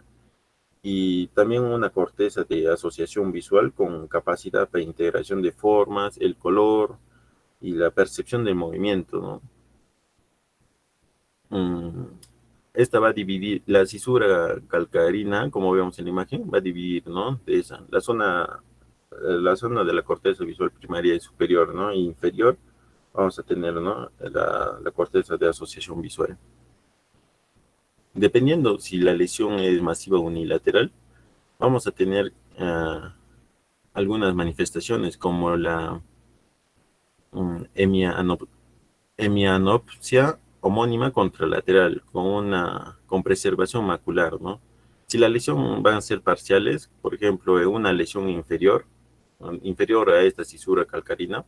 y también una corteza de asociación visual con capacidad para integración de formas, el color y la percepción del movimiento, ¿no? Mm, Esta va a dividir la cisura calcarina, como vemos en la imagen, va a dividir, ¿no? De esa, la zona de la corteza visual primaria y superior, ¿no? E inferior, vamos a tener, ¿no? La corteza de asociación visual. Dependiendo si la lesión es masiva unilateral, vamos a tener algunas manifestaciones como la hemianopsia homónima contralateral con preservación macular, ¿no? Si la lesión van a ser parciales, por ejemplo, una lesión inferior a esta cisura calcarina,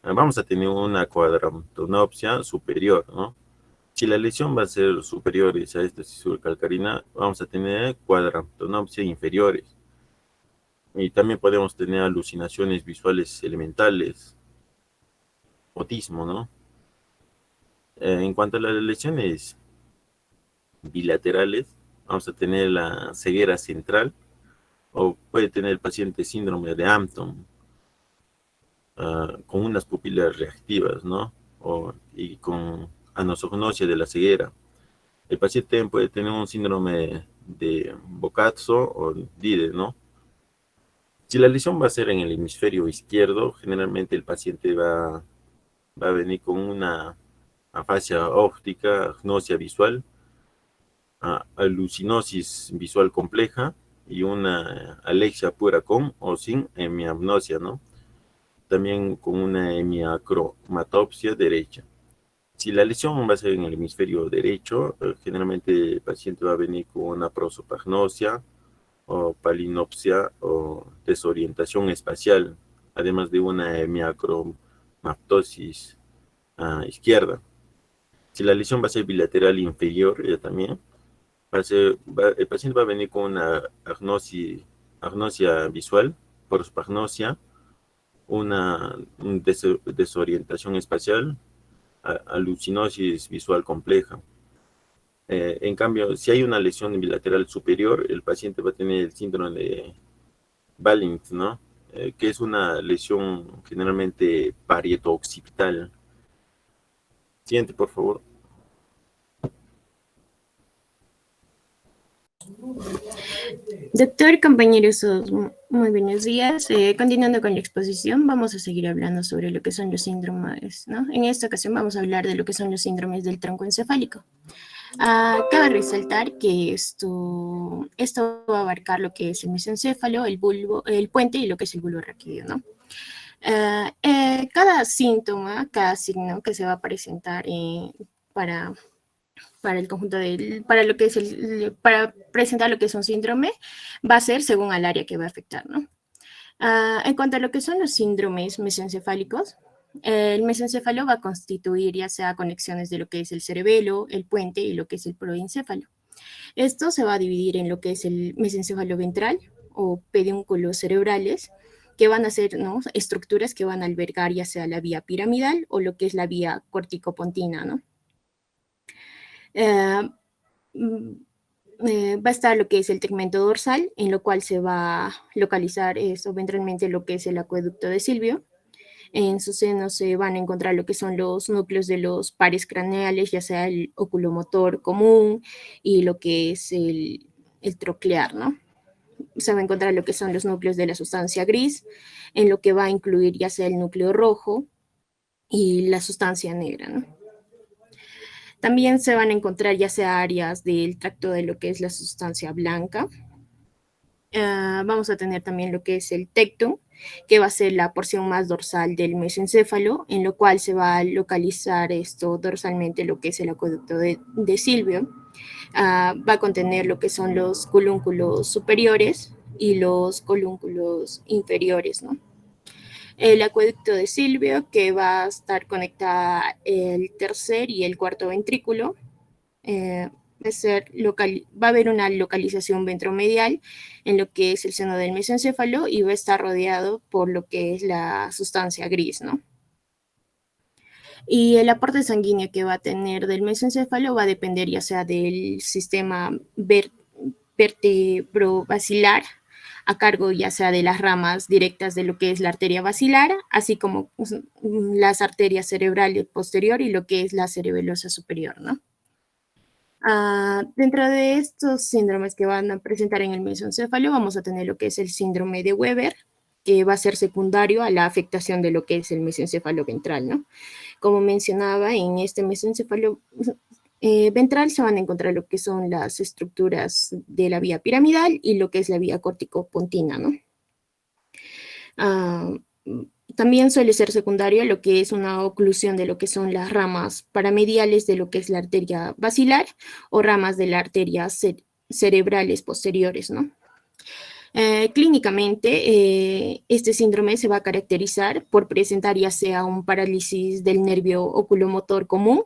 vamos a tener una cuadrantonopsia superior, ¿no? Si la lesión va a ser superior a esta cisura calcarina, vamos a tener cuadrantonopsia inferiores. Y también podemos tener alucinaciones visuales elementales, autismo, ¿no? En cuanto a las lesiones bilaterales, vamos a tener la ceguera central o puede tener el paciente síndrome de Hampton con unas pupilas reactivas, ¿no? Y con anosognosia de la ceguera. El paciente puede tener un síndrome de Boccazzo o Dide, ¿no? Si la lesión va a ser en el hemisferio izquierdo, generalmente el paciente va a venir con una afasia óptica, agnosia visual, alucinosis visual compleja y una alexia pura con o sin hemianopsia, ¿no? También con una hemiacromatopsia derecha. Si la lesión va a ser en el hemisferio derecho, generalmente el paciente va a venir con una prosopagnosia o palinopsia o desorientación espacial, además de una hemiacromatosis izquierda. Si la lesión va a ser bilateral inferior, también el paciente va a venir con una agnosia visual, prosopagnosia, una desorientación espacial, alucinosis visual compleja. En cambio, si hay una lesión bilateral superior, el paciente va a tener el síndrome de Ballings, ¿no? Que es una lesión generalmente parieto-occipital. Siguiente, por favor. Doctor, compañeros, muy buenos días. Continuando con la exposición, vamos a seguir hablando sobre lo que son los síndromes, ¿no? En esta ocasión vamos a hablar de lo que son los síndromes del tronco encefálico. Cabe resaltar que esto va a abarcar lo que es el mesencéfalo, el bulbo, el puente y lo que es el bulbo raquídeo, ¿no? Cada síntoma, cada signo que se va a presentar para el conjunto para lo que es para presentar lo que es un síndrome, va a ser según al área que va a afectar, ¿no? En cuanto a lo que son los síndromes mesencefálicos, el mesencéfalo va a constituir ya sea conexiones de lo que es el cerebelo, el puente y lo que es el proencéfalo. Esto se va a dividir en lo que es el mesencéfalo ventral o pedúnculos cerebrales, que van a ser, ¿no?, estructuras que van a albergar ya sea la vía piramidal o lo que es la vía corticopontina, ¿no? Va a estar lo que es el tegmento dorsal, en lo cual se va a localizar ventralmente lo que es el acueducto de Silvio. En su seno se van a encontrar lo que son los núcleos de los pares craneales, ya sea el oculomotor común y lo que es el troclear, ¿no? Se va a encontrar lo que son los núcleos de la sustancia gris, en lo que va a incluir ya sea el núcleo rojo y la sustancia negra, ¿no? También se van a encontrar ya sea áreas del tracto de lo que es la sustancia blanca. Vamos a tener también lo que es el tectum, que va a ser la porción más dorsal del mesencéfalo, en lo cual se va a localizar dorsalmente lo que es el acueducto de Silvio. Va a contener lo que son los colúnculos superiores y los colúnculos inferiores, ¿no? El acueducto de Silvio, que va a estar conectada el tercer y el cuarto ventrículo. Va a haber una localización ventromedial en lo que es el seno del mesencéfalo y va a estar rodeado por lo que es la sustancia gris, ¿no? Y el aporte sanguíneo que va a tener del mesencéfalo va a depender ya sea del sistema vertebrovascular, a cargo ya sea de las ramas directas de lo que es la arteria basilar, así como las arterias cerebrales posterior y lo que es la cerebelosa superior, ¿no? Dentro de estos síndromes que van a presentar en el mesencéfalo, vamos a tener lo que es el síndrome de Weber, que va a ser secundario a la afectación de lo que es el mesencéfalo ventral, ¿no? Como mencionaba, en este mesencéfalo ventral se van a encontrar lo que son las estructuras de la vía piramidal y lo que es la vía corticopontina, ¿no? También suele ser secundario lo que es una oclusión de lo que son las ramas paramediales de lo que es la arteria basilar o ramas de la arteria cerebrales posteriores, ¿no? Clínicamente, este síndrome se va a caracterizar por presentar ya sea un parálisis del nervio oculomotor común,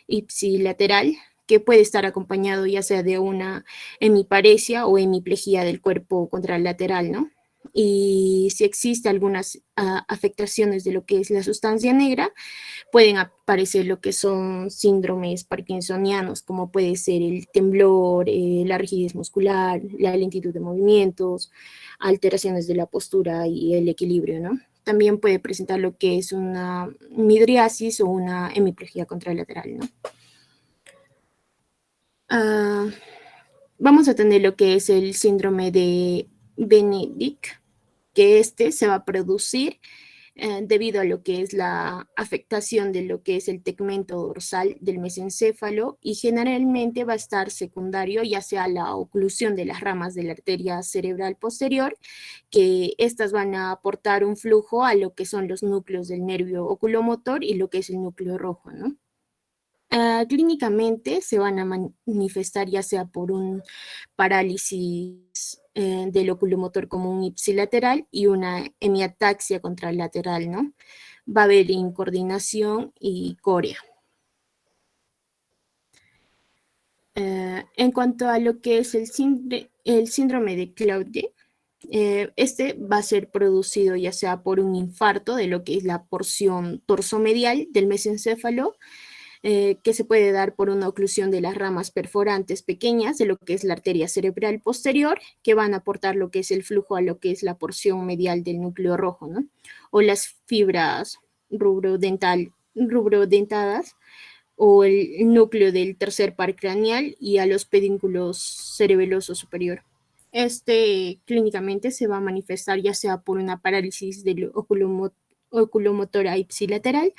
ipsilateral, que puede estar acompañado ya sea de una hemiparesia o hemiplegia del cuerpo contralateral, ¿no? Y si existe algunas afectaciones de lo que es la sustancia negra, pueden aparecer lo que son síndromes parkinsonianos, como puede ser el temblor, la rigidez muscular, la lentitud de movimientos, alteraciones de la postura y el equilibrio, ¿no? También puede presentar lo que es una midriasis o una hemiplegia contralateral, ¿no? Vamos a tener lo que es el síndrome de Benedict, que se va a producir debido a lo que es la afectación de lo que es el tegmento dorsal del mesencéfalo y generalmente va a estar secundario ya sea la oclusión de las ramas de la arteria cerebral posterior, que estas van a aportar un flujo a lo que son los núcleos del nervio oculomotor y lo que es el núcleo rojo, ¿no? Clínicamente se van a manifestar ya sea por un parálisis del oculomotor común ipsilateral y una hemiataxia contralateral, ¿no? Va a haber incoordinación y corea. En cuanto a lo que es el síndrome de Claude, este va a ser producido ya sea por un infarto de lo que es la porción torsomedial del mesencéfalo, que se puede dar por una oclusión de las ramas perforantes pequeñas de lo que es la arteria cerebral posterior, que van a aportar lo que es el flujo a lo que es la porción medial del núcleo rojo, ¿no? O las fibras rubrodentadas o el núcleo del tercer par craneal y a los pedúnculos cerebeloso superior. Este clínicamente se va a manifestar ya sea por una parálisis del oculomotora ipsilateral,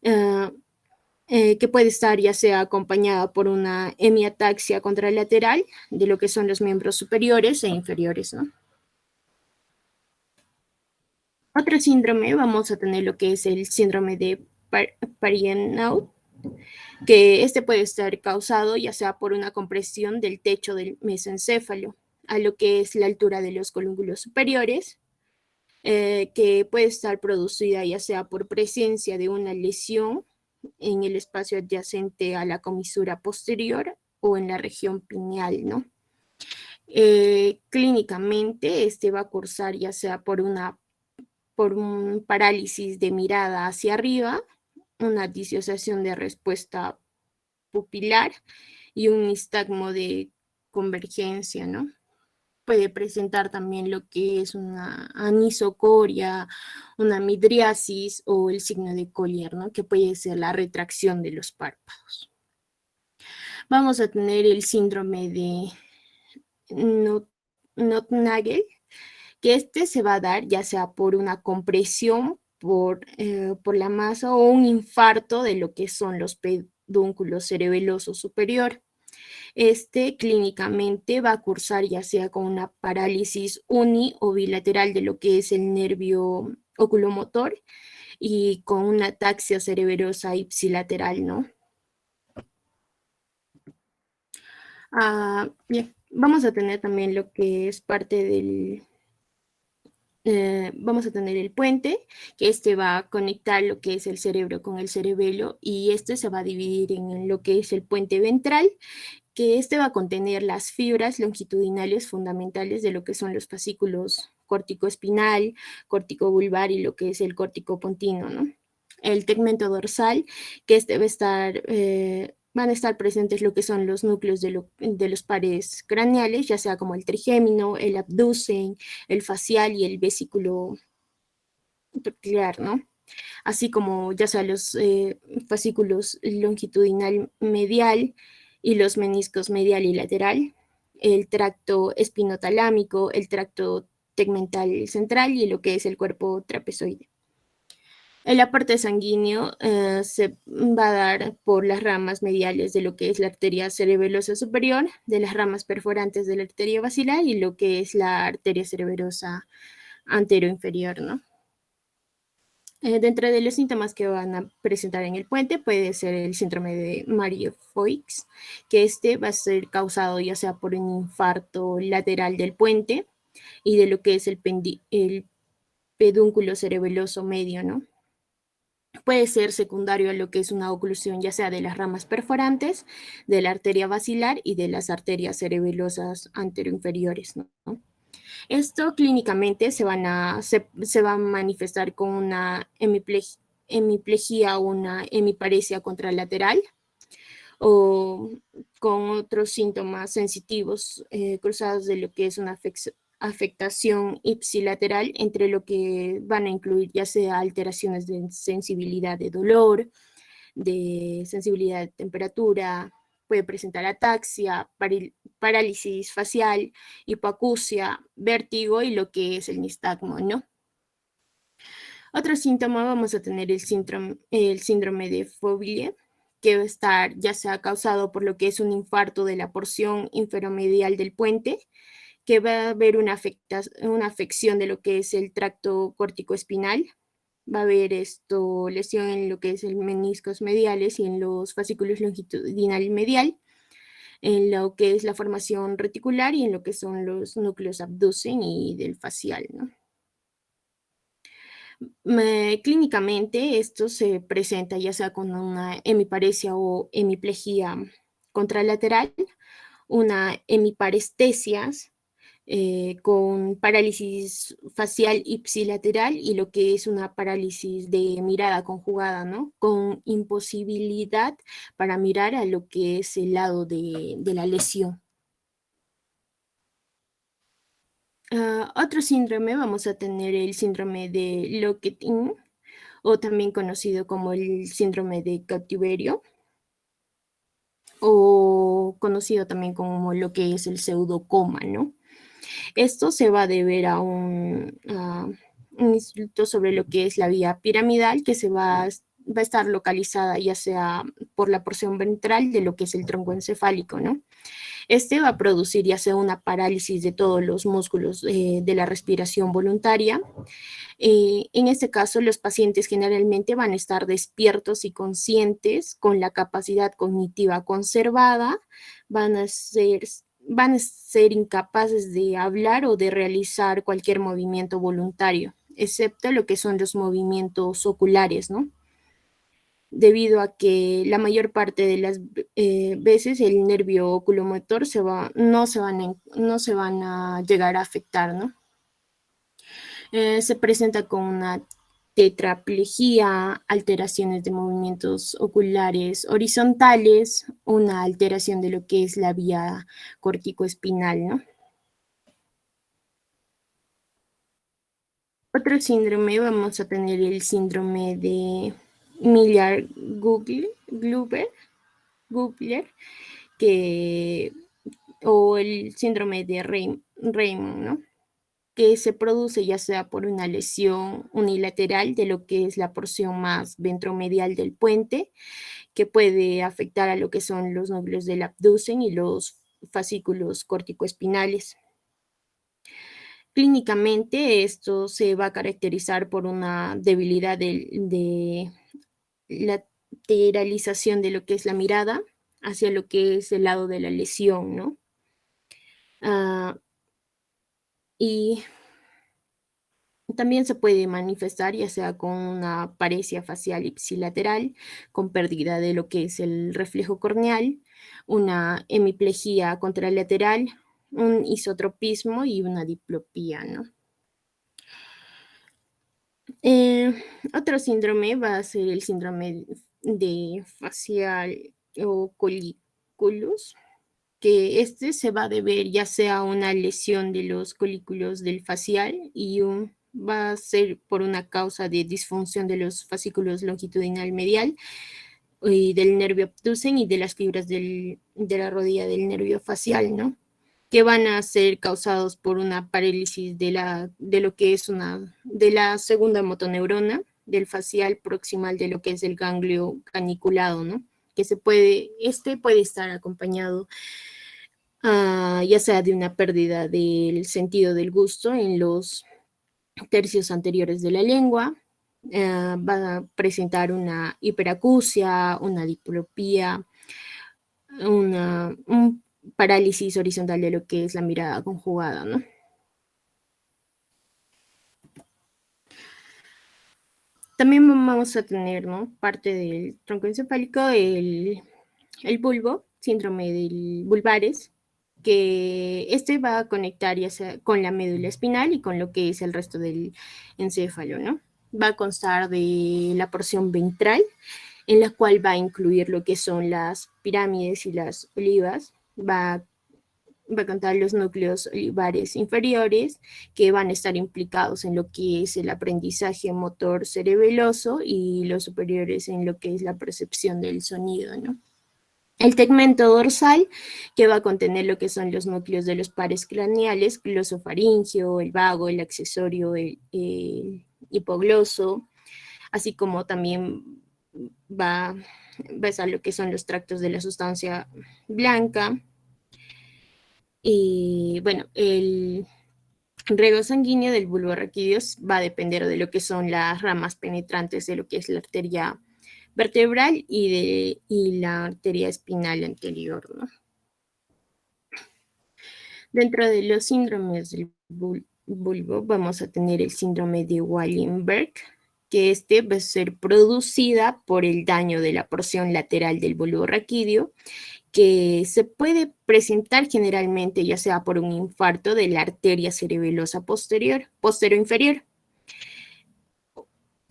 que puede estar ya sea acompañada por una hemiataxia contralateral de lo que son los miembros superiores e inferiores, ¿no? Otro síndrome, vamos a tener lo que es el síndrome de Parienaud, que este puede estar causado ya sea por una compresión del techo del mesencéfalo a lo que es la altura de los colúnculos superiores, que puede estar producida ya sea por presencia de una lesión en el espacio adyacente a la comisura posterior o en la región pineal, ¿no? Clínicamente, este va a cursar ya sea por un parálisis de mirada hacia arriba, una disociación de respuesta pupilar y un nistagmo de convergencia, ¿no? Puede presentar también lo que es una anisocoria, una midriasis o el signo de Collier, ¿no? Que puede ser la retracción de los párpados. Vamos a tener el síndrome de Nothnagel, que este se va a dar ya sea por una compresión por la masa o un infarto de lo que son los pedúnculos cerebeloso superior. Este clínicamente va a cursar ya sea con una parálisis uni o bilateral de lo que es el nervio oculomotor y con una ataxia cerebelosa ipsilateral, ¿no? Bien, vamos a tener también lo que es parte del... vamos a tener el puente, que este va a conectar lo que es el cerebro con el cerebelo y este se va a dividir en lo que es el puente ventral, que este va a contener las fibras longitudinales fundamentales de lo que son los fascículos córtico-espinal, córtico-vulvar y lo que es el córtico-pontino, ¿no? El tegmento dorsal, que este va a estar, van a estar presentes lo que son los núcleos de los pares craneales, ya sea como el trigémino, el abducen, el facial y el vesículo troqulear, ¿no? Así como ya sea los fascículos longitudinal medial y los meniscos medial y lateral, el tracto espinotalámico, el tracto tegmental central y lo que es el cuerpo trapezoide. El aporte sanguíneo se va a dar por las ramas mediales de lo que es la arteria cerebelosa superior, de las ramas perforantes de la arteria basilar y lo que es la arteria cerebelosa anteroinferior, ¿no? Dentro de los síntomas que van a presentar en el puente puede ser el síndrome de Marie-Foix, que este va a ser causado ya sea por un infarto lateral del puente y de lo que es el pedúnculo cerebeloso medio, ¿no? Puede ser secundario a lo que es una oclusión ya sea de las ramas perforantes, de la arteria basilar y de las arterias cerebelosas anteroinferiores, ¿no? Esto clínicamente se va a manifestar con una hemiplegia o una hemiparesia contralateral o con otros síntomas sensitivos cruzados de lo que es una afectación ipsilateral, entre lo que van a incluir ya sea alteraciones de sensibilidad de dolor, de sensibilidad de temperatura, puede presentar ataxia, parálisis facial, hipoacusia, vértigo y lo que es el nistagmo, ¿no? Otro síntoma vamos a tener el síndrome de Foville, que va a estar ya sea causado por lo que es un infarto de la porción inferomedial del puente, que va a haber una afección de lo que es el tracto córtico-espinal, va a haber lesión en lo que es el meniscos mediales y en los fascículos longitudinal medial, en lo que es la formación reticular y en lo que son los núcleos abducen y del facial, ¿no? Clínicamente esto se presenta ya sea con una hemiparesia o hemiplegia contralateral, una hemiparestesia, con parálisis facial ipsilateral y lo que es una parálisis de mirada conjugada, ¿no? Con imposibilidad para mirar a lo que es el lado de la lesión. Otro síndrome, vamos a tener el síndrome de Locketing, o también conocido como el síndrome de cautiverio. o conocido también como lo que es el pseudocoma, ¿no? Esto se va a deber a un instituto sobre lo que es la vía piramidal, que va a estar localizada ya sea por la porción ventral de lo que es el tronco encefálico, ¿no? Este va a producir ya sea una parálisis de todos los músculos de la respiración voluntaria. En este caso, los pacientes generalmente van a estar despiertos y conscientes, con la capacidad cognitiva conservada, van a ser incapaces de hablar o de realizar cualquier movimiento voluntario, excepto lo que son los movimientos oculares, ¿no? Debido a que la mayor parte de las veces el nervio oculomotor no se van a llegar a afectar, ¿no? Se presenta con una tetraplegia, alteraciones de movimientos oculares horizontales, una alteración de lo que es la vía corticoespinal, ¿no? Otro síndrome, vamos a tener el síndrome de Miller-Gubler, o el síndrome de Raymond, ¿no? Que se produce ya sea por una lesión unilateral de lo que es la porción más ventromedial del puente, que puede afectar a lo que son los núcleos del abducen y los fascículos corticoespinales. Clínicamente, esto se va a caracterizar por una debilidad de lateralización de lo que es la mirada hacia lo que es el lado de la lesión, ¿no? Y también se puede manifestar ya sea con una paresia facial ipsilateral, con pérdida de lo que es el reflejo corneal, una hemiplegia contralateral, un isotropismo y una diplopía, ¿no? Otro síndrome va a ser el síndrome de facial o colliculus, que este se va a deber ya sea a una lesión de los colículos del facial y va a ser por una causa de disfunción de los fascículos longitudinal medial y del nervio abducen y de las fibras de la rodilla del nervio facial, ¿no? Que van a ser causados por una parálisis de lo que es de la segunda motoneurona del facial proximal de lo que es el ganglio caniculado, ¿no? Que puede estar acompañado ya sea de una pérdida del sentido del gusto en los tercios anteriores de la lengua, va a presentar una hiperacusia, una diplopía, un parálisis horizontal de lo que es la mirada conjugada, ¿no? También vamos a tener, ¿no?, parte del tronco encefálico, el bulbo, síndrome del bulbares, que este va a conectar ya sea con la médula espinal y con lo que es el resto del encéfalo, ¿no? Va a constar de la porción ventral, en la cual va a incluir lo que son las pirámides y las olivas, va a contar los núcleos olivares inferiores, que van a estar implicados en lo que es el aprendizaje motor cerebeloso, y los superiores en lo que es la percepción del sonido, ¿no? El tegmento dorsal, que va a contener lo que son los núcleos de los pares craneales, glosofaringeo, el vago, el accesorio, el hipogloso, así como también va a estar lo que son los tractos de la sustancia blanca. Y bueno, el riego sanguíneo del bulbo raquídeo va a depender de lo que son las ramas penetrantes de lo que es la arteria vertebral y la arteria espinal anterior, ¿no? Dentro de los síndromes del bulbo vamos a tener el síndrome de Wallenberg, que va a ser producida por el daño de la porción lateral del bulbo raquídeo, que se puede presentar generalmente ya sea por un infarto de la arteria cerebelosa posterior-inferior.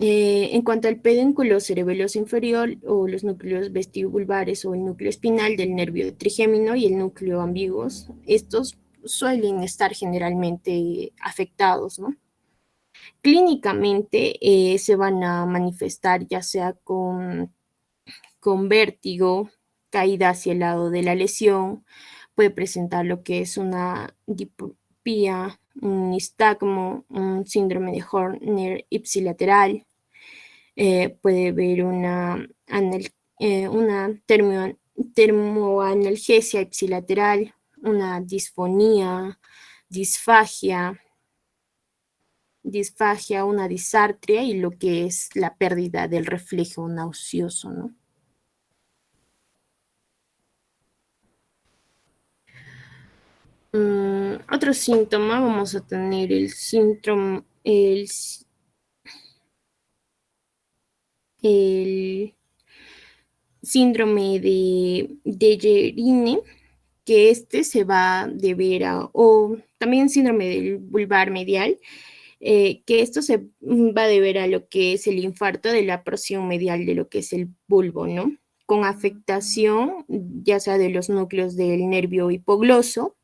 En cuanto al pedúnculo cerebeloso inferior o los núcleos vestibulares o el núcleo espinal del nervio trigémino y el núcleo ambiguos, estos suelen estar generalmente afectados, ¿no? Clínicamente se van a manifestar ya sea con vértigo, caída hacia el lado de la lesión, puede presentar lo que es una diplopía, un nistagmo, un síndrome de Horner ipsilateral, puede haber una termoanalgesia ipsilateral, una disfonía, disfagia, una disartria y lo que es la pérdida del reflejo nauseoso, ¿no? Otro síntoma, vamos a tener el síndrome, el síndrome de Dejerine, que este se va a deber a, o también síndrome del bulbar medial, que esto se va a deber a lo que es el infarto de la porción medial de lo que es el bulbo, ¿no? Con afectación ya sea de los núcleos del nervio hipogloso,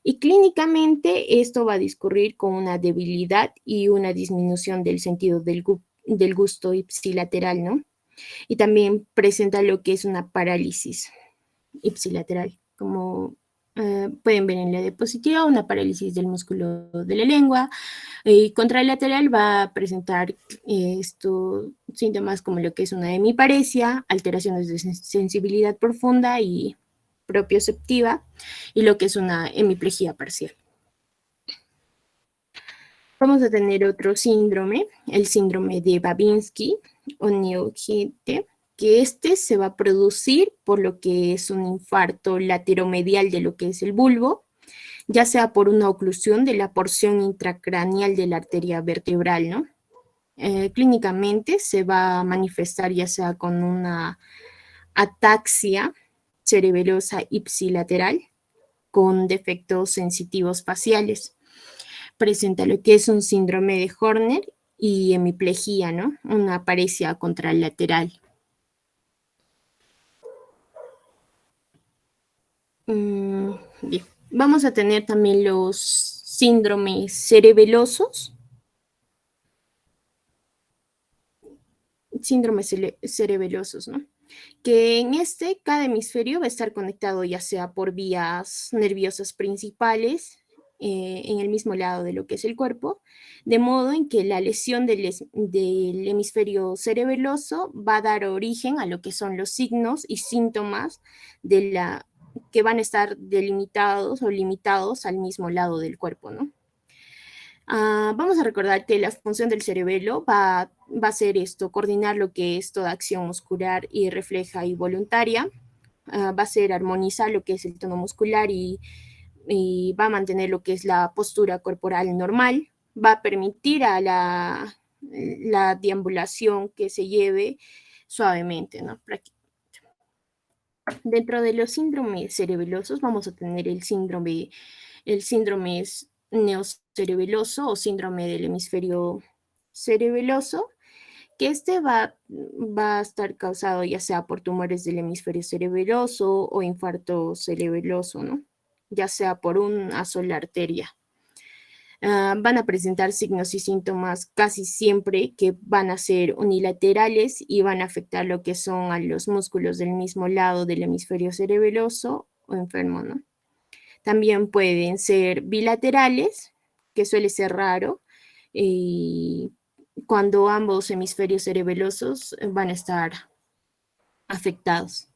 y clínicamente esto va a discurrir con una debilidad y una disminución del sentido del gusto ipsilateral, ¿no? Y también presenta lo que es una parálisis ipsilateral, como pueden ver en la diapositiva, una parálisis del músculo de la lengua, y contralateral va a presentar estos síntomas como lo que es una hemiparesia, alteraciones de sensibilidad profunda y propioceptiva, y lo que es una hemiplegia parcial. Vamos a tener otro síndrome, el síndrome de Babinski o Neogente, que este se va a producir por lo que es un infarto lateromedial de lo que es el bulbo, ya sea por una oclusión de la porción intracraneal de la arteria vertebral, ¿no? Clínicamente se va a manifestar ya sea con una ataxia cerebelosa ipsilateral con defectos sensitivos faciales. Presenta lo que es un síndrome de Horner y hemiplegia, ¿no? Una paresia contralateral. Bien. Vamos a tener también los síndromes cerebelosos. Síndromes cerebelosos, ¿no? Que en cada hemisferio va a estar conectado ya sea por vías nerviosas principales en el mismo lado de lo que es el cuerpo, de modo en que la lesión del hemisferio cerebeloso va a dar origen a lo que son los signos y síntomas que van a estar delimitados o limitados al mismo lado del cuerpo, ¿no? Vamos a recordar que la función del cerebelo va a ser esto, coordinar lo que es toda acción muscular y refleja y voluntaria, va a ser armonizar lo que es el tono muscular y va a mantener lo que es la postura corporal normal, va a permitir a la deambulación que se lleve suavemente, ¿no? Dentro de los síndromes cerebelosos vamos a tener el síndrome neocerebeloso o síndrome del hemisferio cerebeloso, que este va a estar causado ya sea por tumores del hemisferio cerebeloso o infarto cerebeloso, ¿no? Ya sea por una sola arteria. Van a presentar signos y síntomas casi siempre que van a ser unilaterales y van a afectar lo que son a los músculos del mismo lado del hemisferio cerebeloso o enfermo, ¿no? También pueden ser bilaterales, que suele ser raro, y cuando ambos hemisferios cerebelosos van a estar afectados.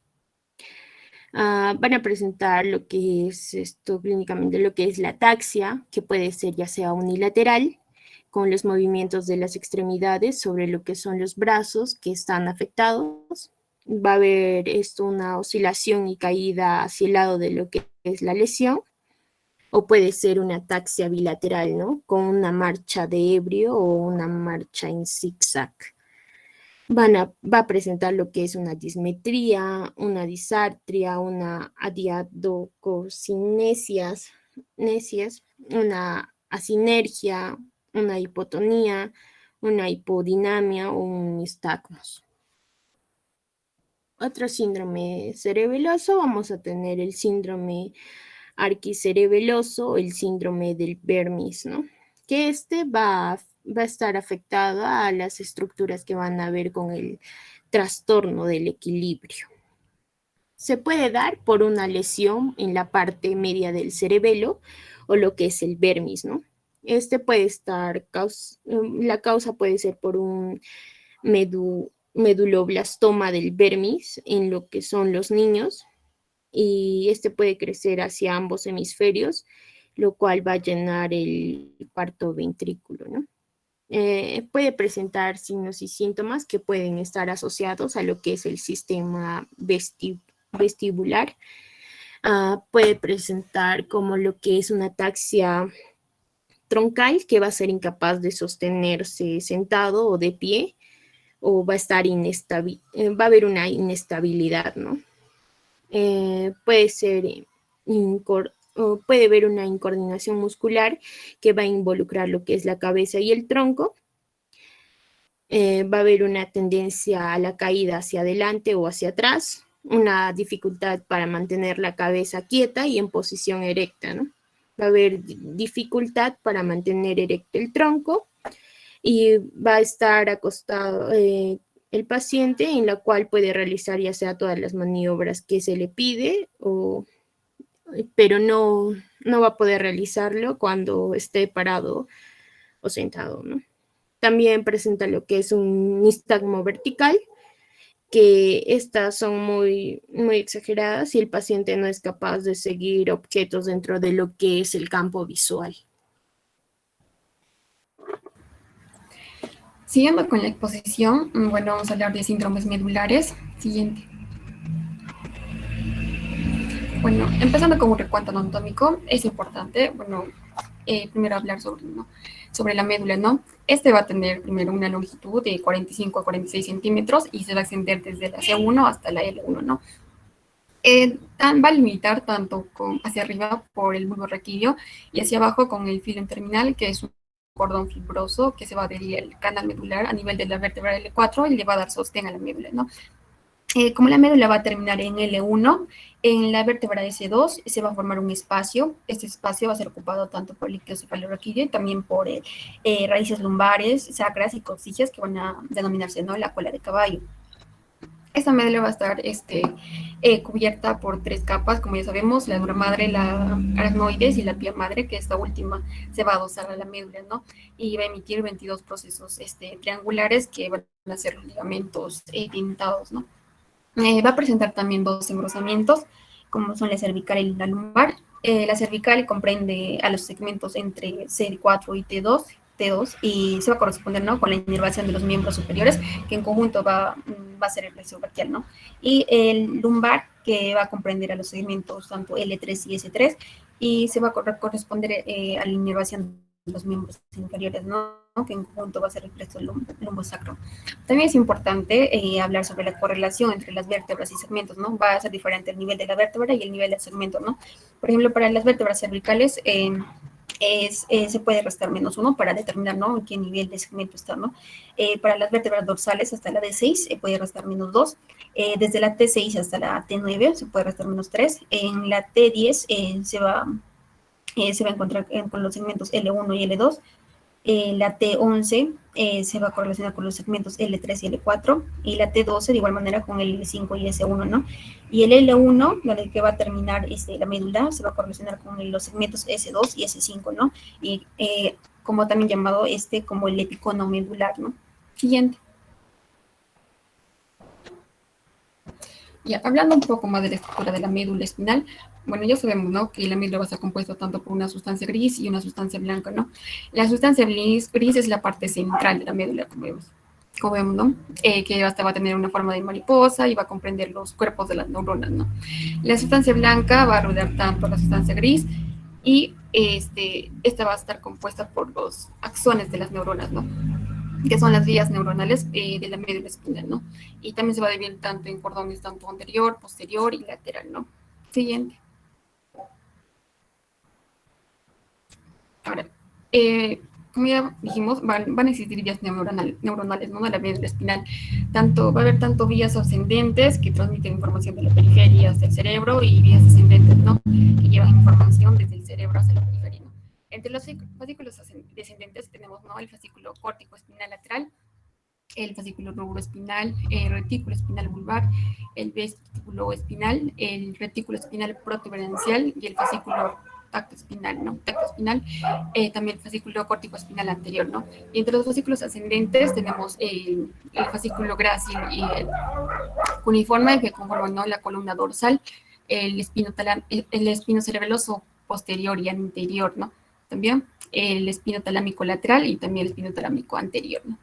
Van a presentar lo que es esto clínicamente, lo que es la ataxia, que puede ser ya sea unilateral, con los movimientos de las extremidades sobre lo que son los brazos que están afectados. Va a haber una oscilación y caída hacia el lado de lo que es la lesión, o puede ser una ataxia bilateral, ¿no? Con una marcha de ebrio o una marcha en zigzag. Va a presentar lo que es una dismetría, una disartria, una adiadococinesias, una asinergia, una hipotonía, una hipodinamia o un nistagmos. Otro síndrome cerebeloso, vamos a tener el síndrome arquicerebeloso o el síndrome del Vermis, ¿no? Que va a estar afectado a las estructuras que van a ver con el trastorno del equilibrio. se puede dar por una lesión en la parte media del cerebelo o lo que es el vermis, ¿no? Este puede estar, la causa puede ser por un meduloblastoma del vermis en lo que son los niños, y este puede crecer hacia ambos hemisferios, lo cual va a llenar el cuarto ventrículo, ¿no? Puede presentar signos y síntomas que pueden estar asociados a lo que es el sistema vestibular. Puede presentar como lo que es una ataxia troncal, que va a ser incapaz de sostenerse sentado o de pie, o va a estar va a haber una inestabilidad, ¿no? Puede ser o puede haber una incoordinación muscular que va a involucrar lo que es la cabeza y el tronco. Va a haber una tendencia a la caída hacia adelante o hacia atrás, una dificultad para mantener la cabeza quieta y en posición erecta, ¿no? Va a haber dificultad para mantener erecto el tronco, y va a estar acostado el paciente, en la cual puede realizar ya sea todas las maniobras que se le pide, pero no va a poder realizarlo cuando esté parado o sentado, ¿no? También presenta lo que es un nistagmo vertical, que estas son muy, muy exageradas si el paciente no es capaz de seguir objetos dentro de lo que es el campo visual. Siguiendo con la exposición, bueno, vamos a hablar de síndromes medulares. Siguiente. Bueno, empezando con un recuento anatómico, es importante, bueno, primero hablar sobre la médula, ¿no? Este va a tener primero una longitud de 45 a 46 centímetros y se va a extender desde la C1 hasta la L1, ¿no? Va a limitar tanto hacia arriba por el bulbo raquídeo y hacia abajo con el filo terminal, que es un cordón fibroso que se va a adherir al canal medular a nivel de la vértebra L4 y le va a dar sostén a la médula, ¿no? Como la médula va a terminar en L1, en la vértebra S2 se va a formar un espacio. Este espacio va a ser ocupado tanto por el líquido cefalorraquídeo y también por raíces lumbares, sacras y coccygeas, que van a denominarse, ¿no?, la cola de caballo. Esta médula va a estar cubierta por 3 capas, como ya sabemos: la dura madre, la aracnoides y la pía madre, que esta última se va a adosar a la médula, ¿no? Y va a emitir 22 procesos triangulares, que van a ser los ligamentos dentados, ¿no? Va a presentar también 2 engrosamientos, como son la cervical y la lumbar. La cervical comprende a los segmentos entre C4 y T2, y se va a corresponder, ¿no?, con la inervación de los miembros superiores, que en conjunto va a ser el plexo braquial, ¿no? Y el lumbar, que va a comprender a los segmentos tanto L3 y S3, y se va a corresponder a la inervación de los miembros inferiores, ¿no?, que en conjunto va a ser el plexo lumbosacro. También es importante hablar sobre la correlación entre las vértebras y segmentos, ¿no? Va a ser diferente el nivel de la vértebra y el nivel del segmento, ¿no? Por ejemplo, para las vértebras cervicales se puede restar -1 para determinar, ¿no?, en qué nivel de segmento está, ¿no? Para las vértebras dorsales hasta la D6 se puede restar -2. Desde la T6 hasta la T9 se puede restar -3. En la T10 se va a encontrar con los segmentos L1 y L2. La T11 se va a correlacionar con los segmentos L3 y L4, y la T12 de igual manera con el L5 y S1, ¿no? Y el L1, donde que va a terminar la médula, se va a correlacionar con los segmentos S2 y S5, ¿no? Y como también llamado como el epicono medular, ¿no? Siguiente. Ya, hablando un poco más de la estructura de la médula espinal, bueno, ya sabemos, ¿no?, que la médula va a estar compuesta tanto por una sustancia gris y una sustancia blanca, ¿no? La sustancia gris es la parte central de la médula, como vemos, ¿no? Que va a tener una forma de mariposa y va a comprender los cuerpos de las neuronas, ¿no? La sustancia blanca va a rodear tanto la sustancia gris, y esta va a estar compuesta por los axones de las neuronas, ¿no?, que son las vías neuronales de la médula espinal, ¿no? Y también se va a dividir tanto en cordones, tanto anterior, posterior y lateral, ¿no? Siguiente. Ahora, como ya dijimos, van a existir vías neuronales, ¿no?, de la médula espinal. Va a haber tanto vías ascendentes, que transmiten información de la periferia hacia el cerebro, y vías descendentes, ¿no?, que llevan información desde el cerebro hacia la periferia, ¿no? Entre los fascículos descendentes tenemos, ¿no?, el fascículo córtico espinal lateral, el fascículo rubroespinal, el retículo espinal vulvar, el vestíbulo espinal, el retículo espinal protuberancial y el fascículo tacto espinal, ¿no? Tacto espinal, también el fascículo córtico espinal anterior, ¿no? Y entre los fascículos ascendentes tenemos el fascículo grácil y el cuneiforme que conforman, ¿no?, la columna dorsal, el espino cerebeloso posterior y anterior, ¿no? También el espino talámico lateral y también el espino talámico anterior, ¿no?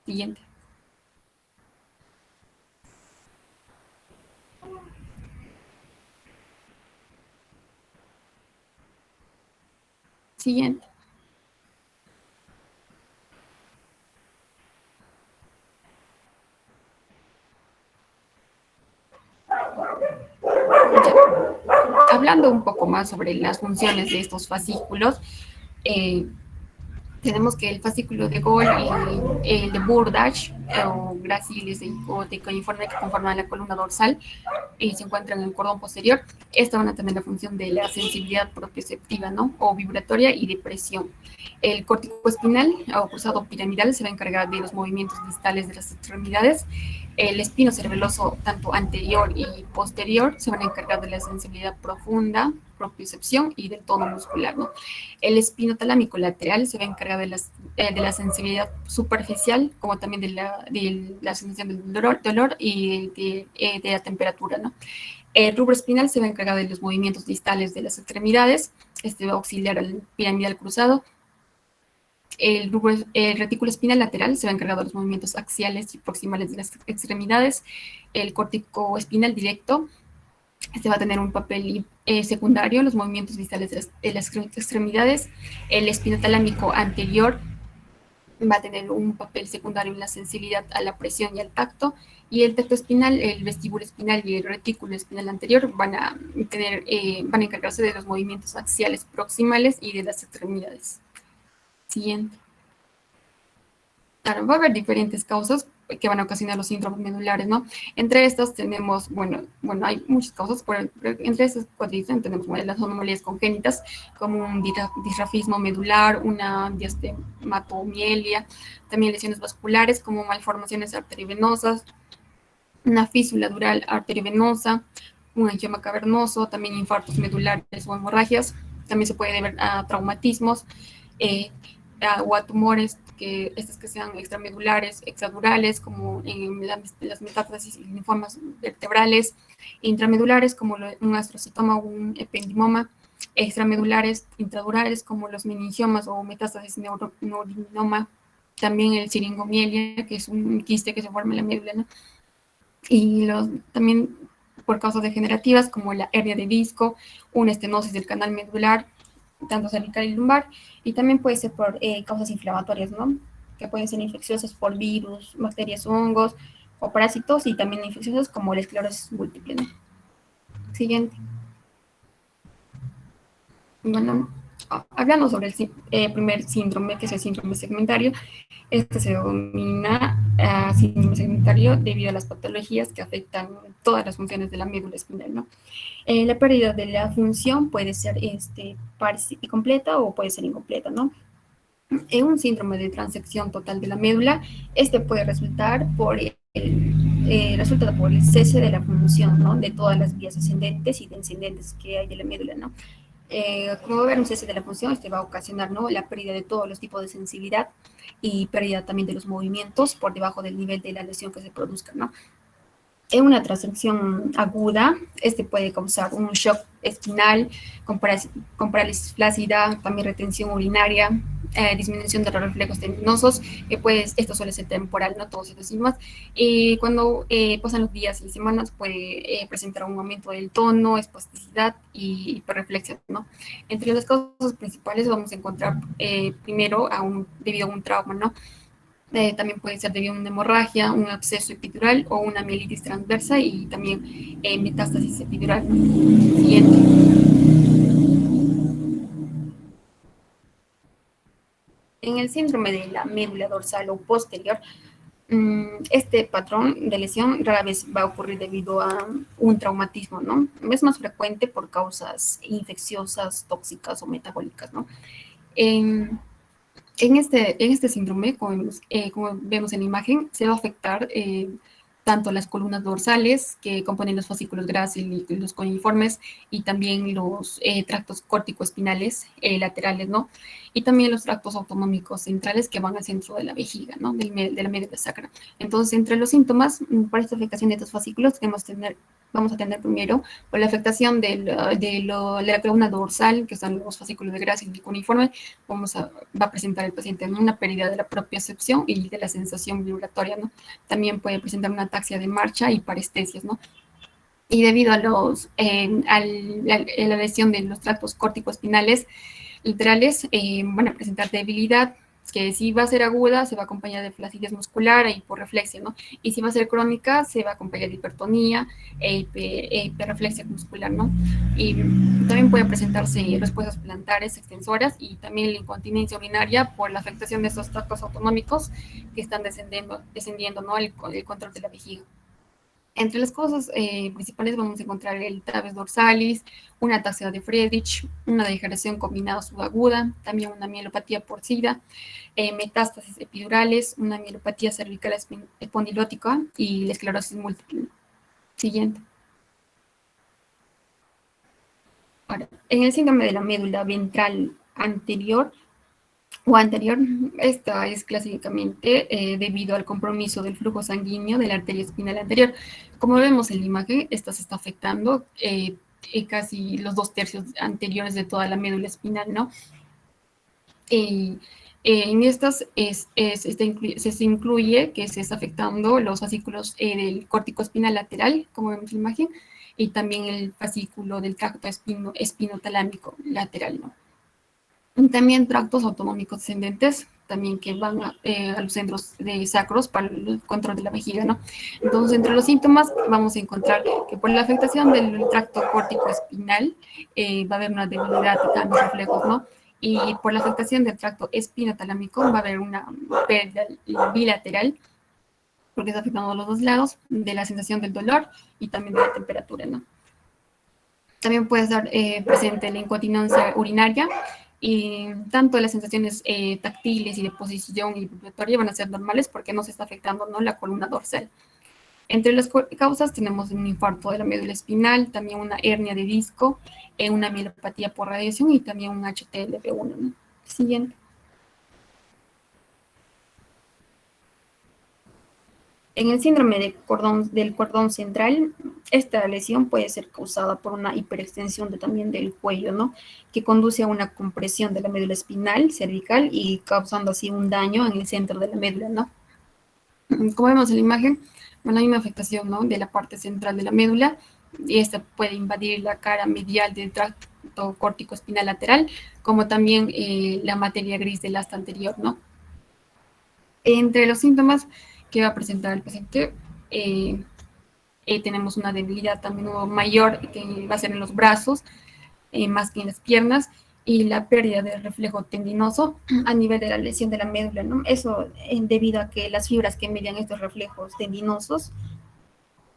Siguiente. Siguiente. Hablando un poco más sobre las funciones de estos fascículos, eh, tenemos que el fascículo de Gol y el de Burdach o gracilis o de cuneiforme que conforman la columna dorsal y se encuentran en el cordón posterior. Estas van a tener la función de la sensibilidad propioceptiva, ¿no?, o vibratoria y de presión. El córtico espinal o cruzado piramidal se va a encargar de los movimientos distales de las extremidades. El espino cerebeloso, tanto anterior y posterior, se van a encargar de la sensibilidad profunda, propiocepción y del tono muscular, ¿no? El espino talámico lateral se va a encargar de la sensibilidad superficial, como también de la sensación del dolor y de la temperatura, ¿no? El rubro espinal se va a encargar de los movimientos distales de las extremidades, este va a auxiliar al piramidal cruzado. El retículo espinal lateral se va a encargar de los movimientos axiales y proximales de las extremidades. El córtico espinal directo, este va a tener un papel secundario en los movimientos distales de las extremidades. El espino talámico anterior va a tener un papel secundario en la sensibilidad a la presión y al tacto, y el tacto espinal, el vestíbulo espinal y el retículo espinal anterior van a encargarse de los movimientos axiales proximales y de las extremidades. Siguiente. Claro, va a haber diferentes causas que van a ocasionar los síndromes medulares, ¿no? Entre estas tenemos, bueno, hay muchas causas, pero entre estas cuatro tenemos las anomalías congénitas, como un disrafismo medular, una diastematomielia, también lesiones vasculares, como malformaciones arteriovenosas, una físula dural arteriovenosa, un angioma cavernoso, también infartos medulares o hemorragias. También se puede deber a traumatismos o a tumores que sean extramedulares, extradurales, como en las metástasis y linfomas vertebrales, intramedulares, como un astrocitoma o un ependimoma, extramedulares, intradurales, como los meningiomas o metástasis neurinoma, también el siringomielia, que es un quiste que se forma en la médula, ¿no? Y también por causas degenerativas, como la hernia de disco, una estenosis del canal medular, tanto cervical y lumbar, y también puede ser por causas inflamatorias, ¿no?, que pueden ser infecciosas por virus, bacterias o hongos, o parásitos, y también infecciosas como la esclerosis múltiple, ¿no? Siguiente. Bueno, hablando sobre el primer síndrome, que es el síndrome segmentario, este se denomina síndrome segmentario debido a las patologías que afectan todas las funciones de la médula espinal, ¿no? La pérdida de la función puede ser completa o puede ser incompleta, ¿no? En un síndrome de transección total de la médula, este puede resultar por el cese de la función, ¿no?, de todas las vías ascendentes y descendentes que hay de la médula, ¿no? Como va a haber un cese de la función, este va a ocasionar, ¿no?, la pérdida de todos los tipos de sensibilidad y pérdida también de los movimientos por debajo del nivel de la lesión que se produzca, ¿no? En una transección aguda, este puede causar un shock espinal, con parálisis flácida, también retención urinaria, disminución de los reflejos tendinosos, esto suele ser temporal, no todos estos síntomas, y cuando pasan los días y semanas puede presentar un aumento del tono, espasticidad y hiperreflexión, ¿no? Entre las causas principales vamos a encontrar primero debido a un trauma, ¿no? También puede ser debido a una hemorragia, un absceso epidural o una mielitis transversa y también metástasis epidural. Siguiente. En el síndrome de la médula dorsal o posterior, este patrón de lesión rara vez va a ocurrir debido a un traumatismo, ¿no? Es más frecuente por causas infecciosas, tóxicas o metabólicas, ¿no? En este síndrome, como vemos en la imagen, se va a afectar tanto las columnas dorsales, que componen los fascículos gráciles y los cuneiformes, y también los tractos córtico-espinales laterales, ¿no? Y también los tractos autonómicos centrales que van al centro de la vejiga, ¿no? De la médula sacra. Entonces, entre los síntomas, para esta afectación de estos fascículos, vamos a tener primero por la afectación de la columna dorsal, que son los fascículos de Gracie y cuneiforme, va a presentar el paciente una pérdida de la propiocepción y de la sensación vibratoria, ¿no? También puede presentar una ataxia de marcha y parestesias, ¿no? Y debido a la lesión de los tractos córtico-espinales laterales, van a presentar debilidad, que si va a ser aguda, se va a acompañar de flacidez muscular e hiporreflexia, ¿no? Y si va a ser crónica, se va a acompañar de hipertonía e hiperreflexia muscular, ¿no? Y también puede presentarse respuestas plantares extensoras y también la incontinencia urinaria por la afectación de estos tractos autonómicos que están descendiendo, ¿no? El control de la vejiga. Entre las cosas principales vamos a encontrar el traves dorsalis, una ataxia de Friedrich, una degeneración combinada subaguda, también una mielopatía porcina, metástasis epidurales, una mielopatía cervical espondilótica y la esclerosis múltiple. Siguiente. Ahora, en el síndrome de la médula ventral anterior, esta es clásicamente debido al compromiso del flujo sanguíneo de la arteria espinal anterior. Como vemos en la imagen, esta se está afectando casi los 2/3 anteriores de toda la médula espinal, ¿no? En estas se incluye que se está afectando los fascículos del córtico espinal lateral, como vemos en la imagen, y también el fascículo del tracto espinotalámico lateral, ¿no? También tractos autonómicos descendentes, también que van a los centros de sacros para el control de la vejiga, ¿no? Entonces, entre los síntomas vamos a encontrar que por la afectación del tracto córtico espinal va a haber una debilidad de los reflejos, ¿no? Y por la afectación del tracto espinotalámico va a haber una pérdida bilateral, porque está afectando a los dos lados, de la sensación del dolor y también de la temperatura, ¿no? También puede estar presente la incontinencia urinaria, y tanto las sensaciones táctiles y de posición y vibratoria van a ser normales porque no se está afectando, ¿no?, la columna dorsal. Entre las causas tenemos un infarto de la médula espinal, también una hernia de disco, una mielopatía por radiación y también un HTLV1, ¿no? Siguiente. En el síndrome del cordón central, esta lesión puede ser causada por una hiperextensión también del cuello, ¿no?, que conduce a una compresión de la médula espinal cervical y causando así un daño en el centro de la médula, ¿no? Como vemos en la imagen, bueno, hay una afectación, ¿no?, de la parte central de la médula, y esta puede invadir la cara medial del tracto córtico espinal lateral, como también la materia gris del asta anterior, ¿no? Entre los síntomas que va a presentar el paciente, tenemos una debilidad también mayor, que va a ser en los brazos, más que en las piernas, y la pérdida del reflejo tendinoso a nivel de la lesión de la médula, ¿no? Eso debido a que las fibras que median estos reflejos tendinosos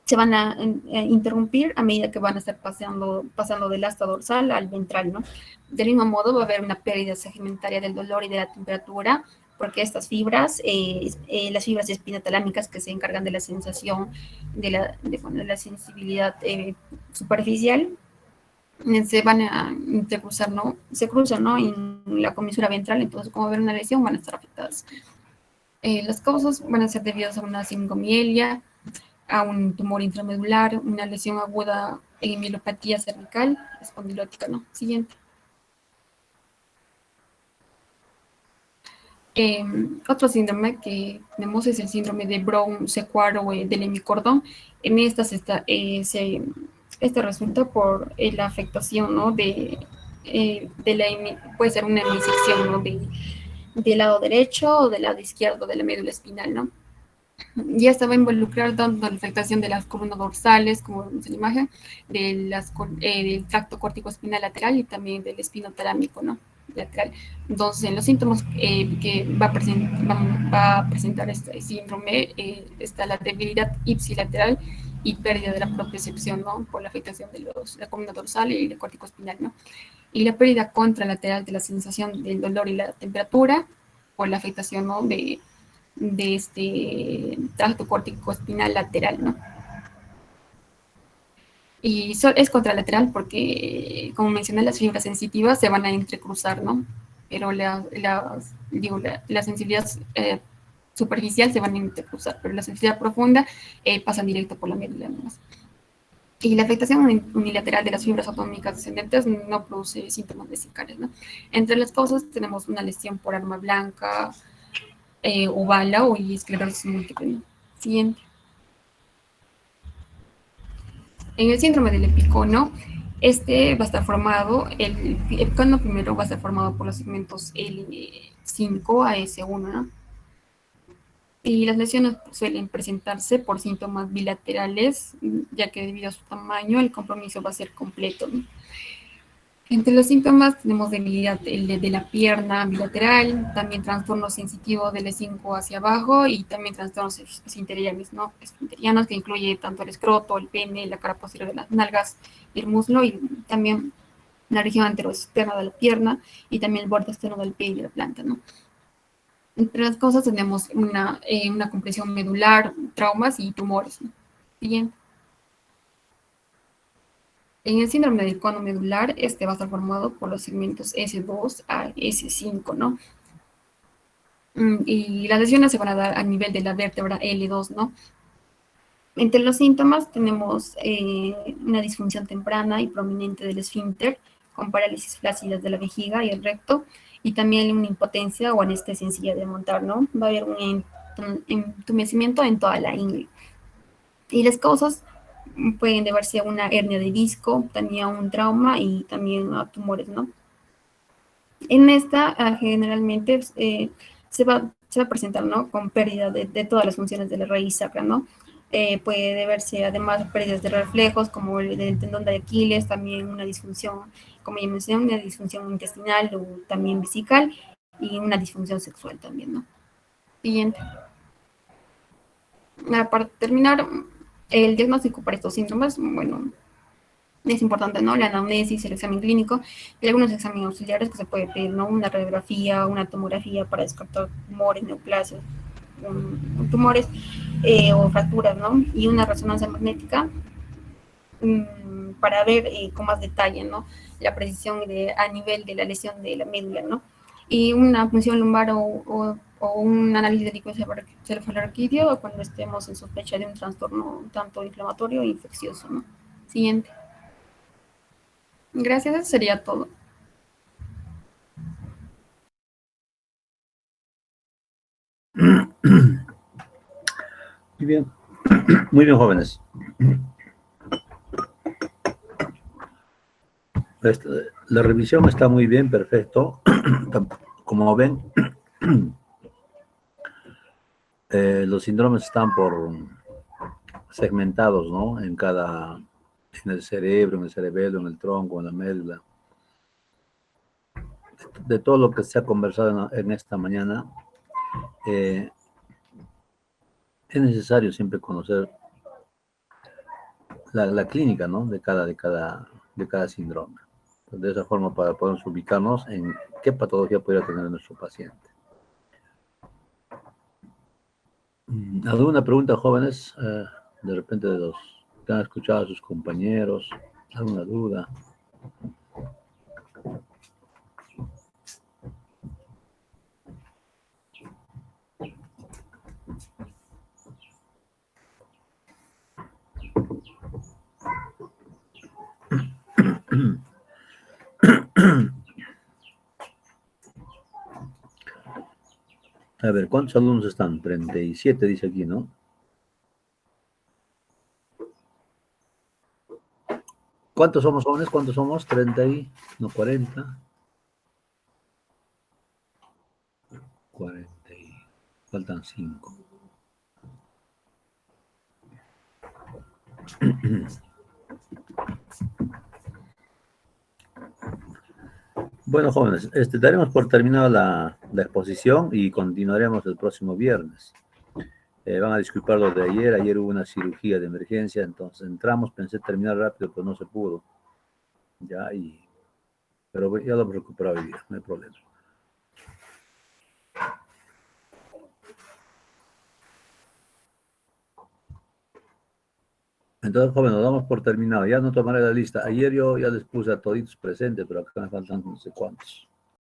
se van a interrumpir a medida que van a estar pasando del asta dorsal al ventral, ¿no? Del mismo modo va a haber una pérdida segmentaria del dolor y de la temperatura, porque estas fibras, las fibras espinotalámicas que se encargan de la sensación, de la sensibilidad superficial, se van a intercruzar, ¿no? Se cruzan, ¿no?, en la comisura ventral, entonces como ver una lesión van a estar afectadas. Las causas van a ser debidas a una singomielia, a un tumor intramedular, una lesión aguda en mielopatía cervical, espondilótica, ¿no? Siguiente. Otro síndrome que tenemos es el síndrome de Brown-Séquard o del hemicordón. En estas este resulta por la afectación, ¿no?, puede ser una hemisección, ¿no?, del lado derecho o del lado izquierdo de la médula espinal, ¿no? Y esta va a involucrar tanto la afectación de las columnas dorsales, como vemos en la imagen, del tracto córtico espinal lateral y también del espinotalámico, ¿no?, lateral. Entonces, en los síntomas que va a presentar este síndrome está la debilidad ipsilateral y pérdida de la propiocepción, ¿no?, por la afectación de la columna dorsal y el córtico espinal, ¿no? Y la pérdida contralateral de la sensación del dolor y la temperatura, por la afectación, ¿no? de este tracto córtico espinal lateral, ¿no? Y es contralateral porque, como mencioné, las fibras sensitivas se van a entrecruzar, ¿no? Pero la sensibilidad superficial se van a intercruzar, pero la sensibilidad profunda pasan directo por la médula nomás. Y la afectación unilateral de las fibras atómicas descendentes no produce síntomas vesicales, ¿no? Entre las causas tenemos una lesión por arma blanca, o bala o esclerosis múltiple, ¿no? Siguiente. En el síndrome del epicono, este va a estar formado, el epicono primero va a estar formado por los segmentos L5 a S1, ¿no? Y las lesiones suelen presentarse por síntomas bilaterales, ya que debido a su tamaño el compromiso va a ser completo, ¿no? Entre los síntomas tenemos debilidad de la pierna bilateral, también trastorno sensitivo del E5 hacia abajo y también trastornos esfinterianos, ¿no? Esfinterianos, que incluye tanto el escroto, el pene, la cara posterior de las nalgas, el muslo y también la región anteroexterna de la pierna y también el borde externo del pie y de la planta, ¿no? Entre las cosas tenemos una compresión medular, traumas y tumores, ¿no? Siguiente. En el síndrome del cono medular, este va a estar formado por los segmentos S2 a S5, ¿no? Y las lesiones se van a dar a nivel de la vértebra L2, ¿no? Entre los síntomas tenemos una disfunción temprana y prominente del esfínter, con parálisis flácidas de la vejiga y el recto, y también una impotencia o anestesia en silla de montar, ¿no? Va a haber un entumecimiento en toda la ingle. Y las causas pueden deberse a una hernia de disco, también a un trauma y también a tumores, ¿no? En esta, generalmente se va a presentar, ¿no? Con pérdida de todas las funciones de la raíz sacra, ¿no? Puede deberse además a pérdidas de reflejos, como el del tendón de Aquiles, también una disfunción, como ya mencioné, una disfunción intestinal o también vesical y una disfunción sexual también, ¿no? Siguiente. Para terminar, el diagnóstico para estos síntomas, bueno, es importante, ¿no? La anamnesis, el examen clínico y algunos exámenes auxiliares que se puede pedir, ¿no? Una radiografía, una tomografía para descartar tumores, neoplasias, tumores o fracturas, ¿no? Y una resonancia magnética para ver con más detalle, ¿no? La precisión a nivel de la lesión de la médula, ¿no? Y una punción lumbar o un análisis de líquido cefalorraquídeo cuando estemos en sospecha de un trastorno tanto inflamatorio e infeccioso, ¿no? Siguiente. Gracias, eso sería todo. Muy bien, muy bien, jóvenes. La revisión está muy bien, perfecto. Como ven, los síndromes están por segmentados, ¿no? En el cerebro, en el cerebelo, en el tronco, en la médula. De todo lo que se ha conversado en esta mañana, es necesario siempre conocer la clínica, ¿no? De cada síndrome. De esa forma, para poder ubicarnos en qué patología podría tener nuestro paciente. ¿Alguna pregunta, jóvenes? De repente de los que han escuchado a sus compañeros, ¿alguna duda? A ver, ¿cuántos alumnos están? 37 dice aquí, ¿no? ¿Cuántos somos, jóvenes? ¿Cuántos somos? 30 y... no, 40. 40 y... faltan 5. Bueno, jóvenes, daremos por terminada la exposición y continuaremos el próximo viernes. Van a disculpar lo de ayer. Ayer hubo una cirugía de emergencia, entonces entramos, pensé terminar rápido, pero no se pudo. Pero ya lo hemos recuperado hoy día, no hay problema. Entonces, joven, nos damos por terminado. Ya no tomaré la lista. Ayer yo ya les puse a toditos presentes, pero acá me faltan no sé cuántos.